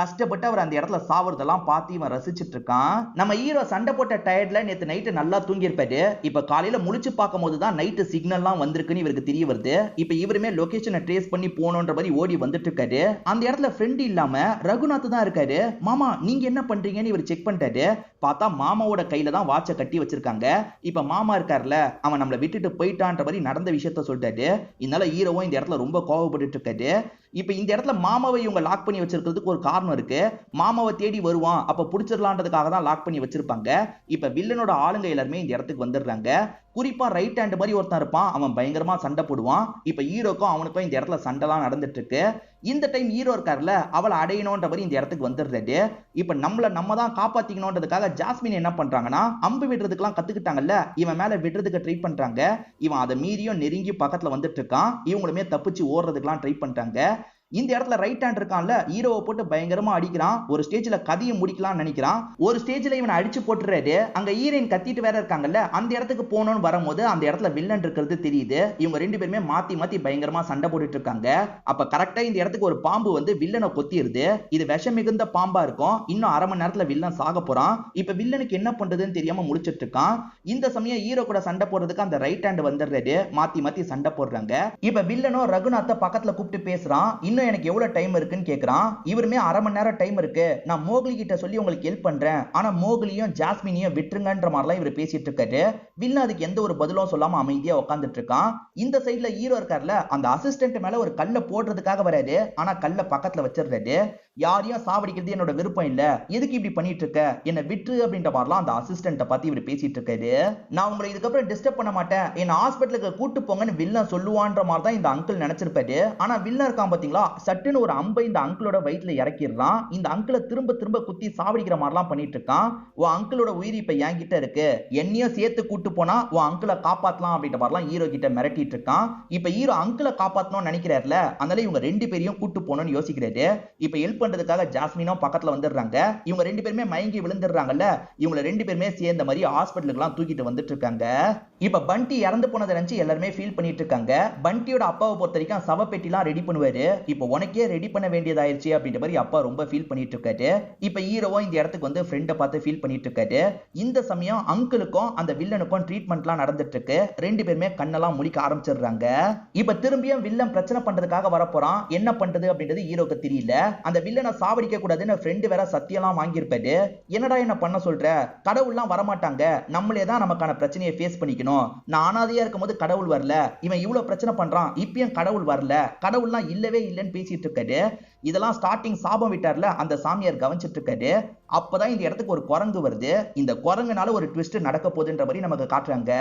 கஷ்டப்பட்டு அவர் அந்த இடத்துல சாவறதெல்லாம் பார்த்து இவன் ரசிச்சிட்டு இருக்கான். நம்ம ஹீரோ சண்டை போட்ட டயர்ட்ல நேத்து நைட்டு நல்லா தூங்கி இருப்பாரு. இப்ப காலையில முழிச்சு பார்க்கும் போதுதான் நைட்டு சிக்னல்லாம் வந்திருக்குன்னு இவருக்கு தெரிய வருது. இப்ப இவருமே லொகேஷனை ட்ரேஸ் பண்ணி போகணுன்ற மாதிரி ஓடி வந்துட்டு இருக்காரு. அந்த இடத்துல ஃப்ரெண்ட் இல்லாம ரகுநாத் தான் இருக்காரு. மாமா நீங்க என்ன பண்றீங்கன்னு இவர் செக் பண்ணிட்டாரு. பார்த்தா மாமாவோட கையில தான் வாட்சை கட்டி வச்சிருக்காங்க. இப்ப மாமா இருக்காருல, அவன் நம்மளை விட்டுட்டு போயிட்டான்ற மாதிரி நடந்த விஷயத்த சொல்லிட்டாரு. இதனால ஹீரோவும் இந்த இடத்துல ரொம்ப கோவப்பட்டு இருக்காரு. இப்ப இந்த இடத்துல மாமாவை இவங்க லாக் பண்ணி வச்சிருக்கிறதுக்கு ஒரு காரணம் இருக்கு. மாமாவை தேடி வருவான், அப்ப புடிச்சிடலான்றதுக்காக தான் லாக் பண்ணி வச்சிருப்பாங்க. இப்ப வில்லனோட ஆளுங்க எல்லாருமே இந்த இடத்துக்கு வந்துடுறாங்க. குறிப்பா ரைட் ஹேண்ட் மாதிரி ஒருத்தன் இருப்பான், அவன் பயங்கரமா சண்டை போடுவான். இப்ப ஹீரோக்கும் அவனுக்கும் இந்த இடத்துல சண்டைலாம் நடந்துட்டு இருக்கு. இந்த டைம் ஹீரோ இருக்காருல, அவளை அடையணும்ன்ற மாதிரி இந்த இடத்துக்கு வந்துடுறாரு. இப்ப நம்ம தான் காப்பாத்திக்கணும்ன்றதுக்காக ஜாஸ்மின் என்ன பண்றாங்கன்னா, அம்பு விடுறதுக்கெல்லாம் கத்துக்கிட்டாங்கல்ல, இவன் மேல விடுறதுக்கு ட்ரை பண்றாங்க. இவன் அதை மீறியும் நெருங்கி பக்கத்துல வந்துட்டு இருக்கான். இவங்களுமே தப்பிச்சு ஓடுறதுக்கெல்லாம் ட்ரை பண்றாங்க. இந்த இடத்துல ரைட் ஹேண்ட் இருக்கான்ல, ஹீரோவை போட்டு பயங்கரமா அடிக்கிறான். ஒரு ஸ்டேஜ்ல கதையை முடிக்கலாம்னு நினைக்கிறான். ஒரு ஸ்டேஜ்ல இவனை அடிச்சு போட்டுறாரு. அங்க ஹீரோயின் கத்திட்டு வேற இருக்காங்கல்ல, அந்த இடத்துக்கு போகணும்னு வரும்போது அந்த இடத்துல வில்லன் இருக்கிறது தெரியுது. இவங்க ரெண்டு பேருமே மாத்தி மாத்தி பயங்கரமா சண்டை போட்டுட்டு இருக்காங்க. அப்ப கரெக்டா இந்த இடத்துக்கு ஒரு பாம்பு வந்து வில்லனை கொத்திடுது. இது விஷம் மிகுந்த பாம்பா இருக்கும். இன்னும் அரை மணி நேரத்துல வில்லன் சாக போறான். இப்ப வில்லனுக்கு என்ன பண்றதுன்னு தெரியாம முடிச்சிட்டு இருக்கான். இந்த சமயம் ஹீரோ கூட சண்டை போடுறதுக்கு அந்த ரைட் ஹேண்ட் வந்துடுறாரு. மாத்தி மாத்தி சண்டை போடுறாங்க. இப்ப வில்லனோ ரகுநாத்தை பக்கத்துல கூப்பிட்டு பேசுறான். எனக்கு எவ்வளவு டைம் இருக்குன்னு கேக்குறான். இவருமே அரை மணி நேரம் டைம் இருக்கு, நான் மோக்லி கிட்ட சொல்லி உங்களுக்கு ஹெல்ப் பண்றேன், ஆனா மோக்லியும் ஜாஸ்மினையும் விட்டுருங்கன்ற மாதிரிலாம் இவர் பேசிட்டு இருக்காரு. வில்லன் அதுக்கு எந்த ஒரு பதிலும் சொல்லாம அமைதியா உட்காந்துட்டு இருக்கான். இந்த சைடுல ஹீரோ இருக்கார்ல, அந்த அசிஸ்டன்ட் மேல ஒரு கல்லை போடுறதுக்காக வராரு. ஆனா கல்லை பக்கத்துல வச்சிடுறாரு. யாரையும் சாவடிக்கிறது என்னோட விருப்பம் இல்ல, எதுக்கு இப்படி பண்ணிட்டு இருக்க, என்ன விட்டு அப்படின்ற மாதிரிலாம் அந்த அசிஸ்டன்ட பத்தி இவர் பேசிட்டு இருக்காரு. நான் உங்களை இதுக்கப்புறம் டிஸ்டர்ப் பண்ண மாட்டேன், என்ன ஹாஸ்பிட்டலுக்கு கூட்டு போங்கன்னு வில்லன் சொல்லுவான்ற மாதிரி தான் இந்த அங்கிள் நினைச்சிருப்பாரு. ஆனா வில்லன் இருக்கான் பாத்தீங்களா, சட்டுன்னு ஒரு அம்பை இந்த அங்கிளோட வயிற்றுல இறக்கிடுறான். இந்த அங்கிளை திரும்ப திரும்ப குத்தி சாவடிக்கிற மாதிரிலாம் பண்ணிட்டு இருக்கான். உன் அங்கிளோட உயிர் இப்ப என்கிட்ட இருக்கு, என்னையும் சேர்த்து கூட்டு போனா உன் அங்கிளை காப்பாத்தலாம் அப்படின்ற மாதிரிலாம் ஹீரோ கிட்ட மிரட்டிட்டு இருக்கான். இப்ப ஹீரோ அங்கிளை காப்பாத்தணும்னு நினைக்கிறாருல, அதனால இவங்க ரெண்டு பேரையும் கூட்டு போகணும்னு யோசிக்கிறாரு. இப்ப ஹெல்ப் பண்றதுக்காக ஜாஸ்மினும் பக்கத்துல வந்துடுறாங்க. இவங்க ரெண்டு பேருமே மயங்கி விழுந்துடுறாங்கல்ல, இவங்க ரெண்டு பேருமே சேர்ந்த மாதிரி ஹாஸ்பிட்டலுக்குலாம் தூக்கிட்டு வந்துட்டு இருக்காங்க. இப்ப பண்டி இறந்து போனதை நினைச்சு எல்லாருமே ஃபீல் பண்ணிட்டு இருக்காங்க. பண்டியோட அப்பாவை பொறுத்த வரைக்கும் சவப்பெட்டிலாம் ரெடி பண்ணுவாரு. இப்ப உனக்கே ரெடி பண்ண வேண்டியதாயிருச்சு அப்படின்ற மாதிரி அப்பா ரொம்ப ஃபீல் பண்ணிட்டு இருக்காரு. இப்ப ஹீரோவும் இந்த இடத்துக்கு வந்து ஃப்ரெண்டை பார்த்து ஃபீல் பண்ணிட்டு இருக்காரு. இந்த சமயம் அங்கிளுக்கும் அந்த வில்லனுக்கும் ட்ரீட்மெண்ட்லாம் நடந்துட்டு இருக்கு. ரெண்டு பேருமே கண்ணெல்லாம் முழிக்க ஆரம்பிச்சிடுறாங்க. இப்ப திரும்பியும் வில்லன் பிரச்சனை பண்றதுக்காக வரப்போறான். என்ன பண்றது அப்படின்றது ஹீரோக்கு தெரியல. அந்த வில்லனை சாவடிக்க கூடாதுன்னு ஃப்ரெண்டு வேற சத்தியம்லாம் வாங்கியிருப்பாரு. என்னடா என்ன பண்ண சொல்ற, கடவுள்லாம் வரமாட்டாங்க, நம்மளே தான் நமக்கான பிரச்சனையை ஃபேஸ் பண்ணிக்கணும். நான் அனாதையா இருக்கும்போது கடவுள் வரல, இவன் இவ்வளவு பிரச்சனை பண்றான், இப்பயும் கடவுள் வரல, கடவுள்லாம் இல்லவே இல்லைன்னு பேசிட்டு இருக்காரு. இதெல்லாம் ஸ்டார்டிங் சாபம் விட்டார்ல, அந்த சாமியார் கவனிச்சிட்டு இருக்காரு. அப்பதான் இந்த இடத்துக்கு ஒரு குரங்கு வருது. இந்த குரங்குனால ஒரு ட்விஸ்ட் நடக்க போகுதுன்ற மாதிரி நமக்கு காட்டுறாங்க.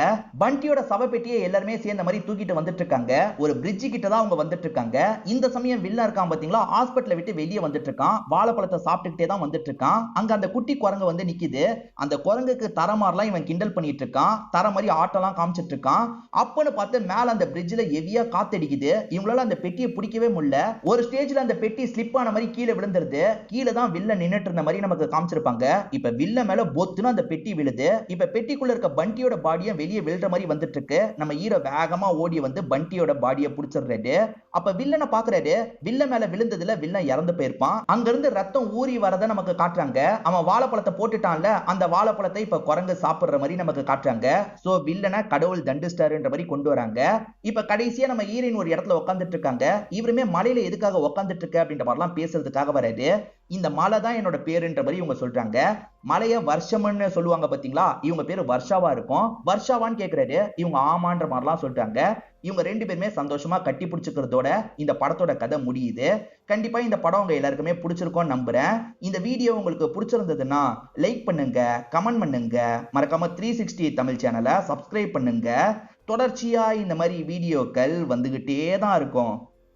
பண்டியோட சவப்பெட்டியை எல்லாருமே சேர்ந்த மாதிரி தூக்கிட்டு வந்துட்டு இருக்காங்க. ஒரு பிரிட்ஜ் கிட்ட தான் அவங்க வந்துட்டு இருக்காங்க. இந்த சமயம் வில்லன் இருக்கான் பாத்தீங்களா, ஹாஸ்பிட்டலை விட்டு வெளியே வந்துட்டு இருக்கான். வாழைப்பழத்தை சாப்பிட்டுக்கிட்டே தான் வந்துட்டு இருக்கான். அங்க அந்த குட்டி குரங்கு வந்து நிக்குது. அந்த குரங்குக்கு தர மாதிரிலாம் இவன் கிண்டல் பண்ணிட்டு இருக்கான். தர மாதிரி ஆட்டெல்லாம் காமிச்சிட்டு இருக்கான். அப்பன்னு பார்த்து மேல அந்த பிரிட்ஜ்ல ஹெவியா காத்தடிக்குது. இவங்களால அந்த பெட்டியை பிடிக்கவே முடியல. ஒரு ஸ்டேஜ்ல அந்த பெட்டி ஸ்லிப் ஆன மாதிரி கீழே விழுந்துருது. கீழே தான் வில்லன் நின்னுட்டு இருந்த மாதிரி நமக்கு காமிச்சிருப்பாங்க. இப்ப வில்ல மேல பொத்துன்னு அந்த பெட்டி விழுது. இப்ப பெட்டிக்குள்ள இருக்க பண்டியோட பாடியை வெளியே விழுற மாதிரி வந்துட்டு இருக்கு. நம்ம ஹீரோ வேகமா ஓடி வந்து பண்டியோட பாடியை புடிச்சிடுறாரு. அப்ப வில்லனை பாக்குறாரு. வில்ல மேல விழுந்ததுல வில்லன் இறந்து போயிருப்பான். அங்க இருந்து ரத்தம் ஊறி வரத நமக்கு காட்டுறாங்க. அவன் வாழைப்பழத்தை போட்டுட்டான்ல, அந்த வாழைப்பழத்தை இப்ப குரங்கு சாப்பிடுற மாதிரி நமக்கு காட்டுறாங்க. சோ வில்லனை கடவுள் தண்டிச்சிட்டாருன்ற மாதிரி கொண்டு வராங்க. இப்ப கடைசியா நம்ம ஹீரோயின் ஒரு இடத்துல உட்கார்ந்துட்டு இருக்காங்க. இவருமே மலையில எதுக்காக உட்கார்ந்துட்டு இருக்க அப்படின்ற மாதிரிலாம் பேசுறதுக்காக வராரு. இந்த மலை தான் என்னோட பேருன்ற மாதிரி இவங்க சொல்றாங்க. மலைய வருஷம்னு சொல்லுவாங்க பாத்தீங்களா, இவங்க பேரு வர்ஷாவா இருக்கும். வர்ஷாவான்னு கேக்குறாரு. இவங்க ஆமான்ற மாதிரிலாம் சொல்றாங்க. இவங்க ரெண்டு பேருமே சந்தோஷமா கட்டி பிடிச்சுக்கிறதோட இந்த படத்தோட கதை முடியுது. கண்டிப்பா இந்த படம் உங்க எல்லாருக்குமே பிடிச்சிருக்கும்னு நம்புறேன். இந்த வீடியோ உங்களுக்கு பிடிச்சிருந்ததுன்னா லைக் பண்ணுங்க, கமெண்ட் பண்ணுங்க, மறக்காம 360 தமிழ் சேனலை சப்ஸ்கிரைப் பண்ணுங்க. தொடர்ச்சியா இந்த மாதிரி வீடியோக்கள் வந்துகிட்டே தான் இருக்கும்.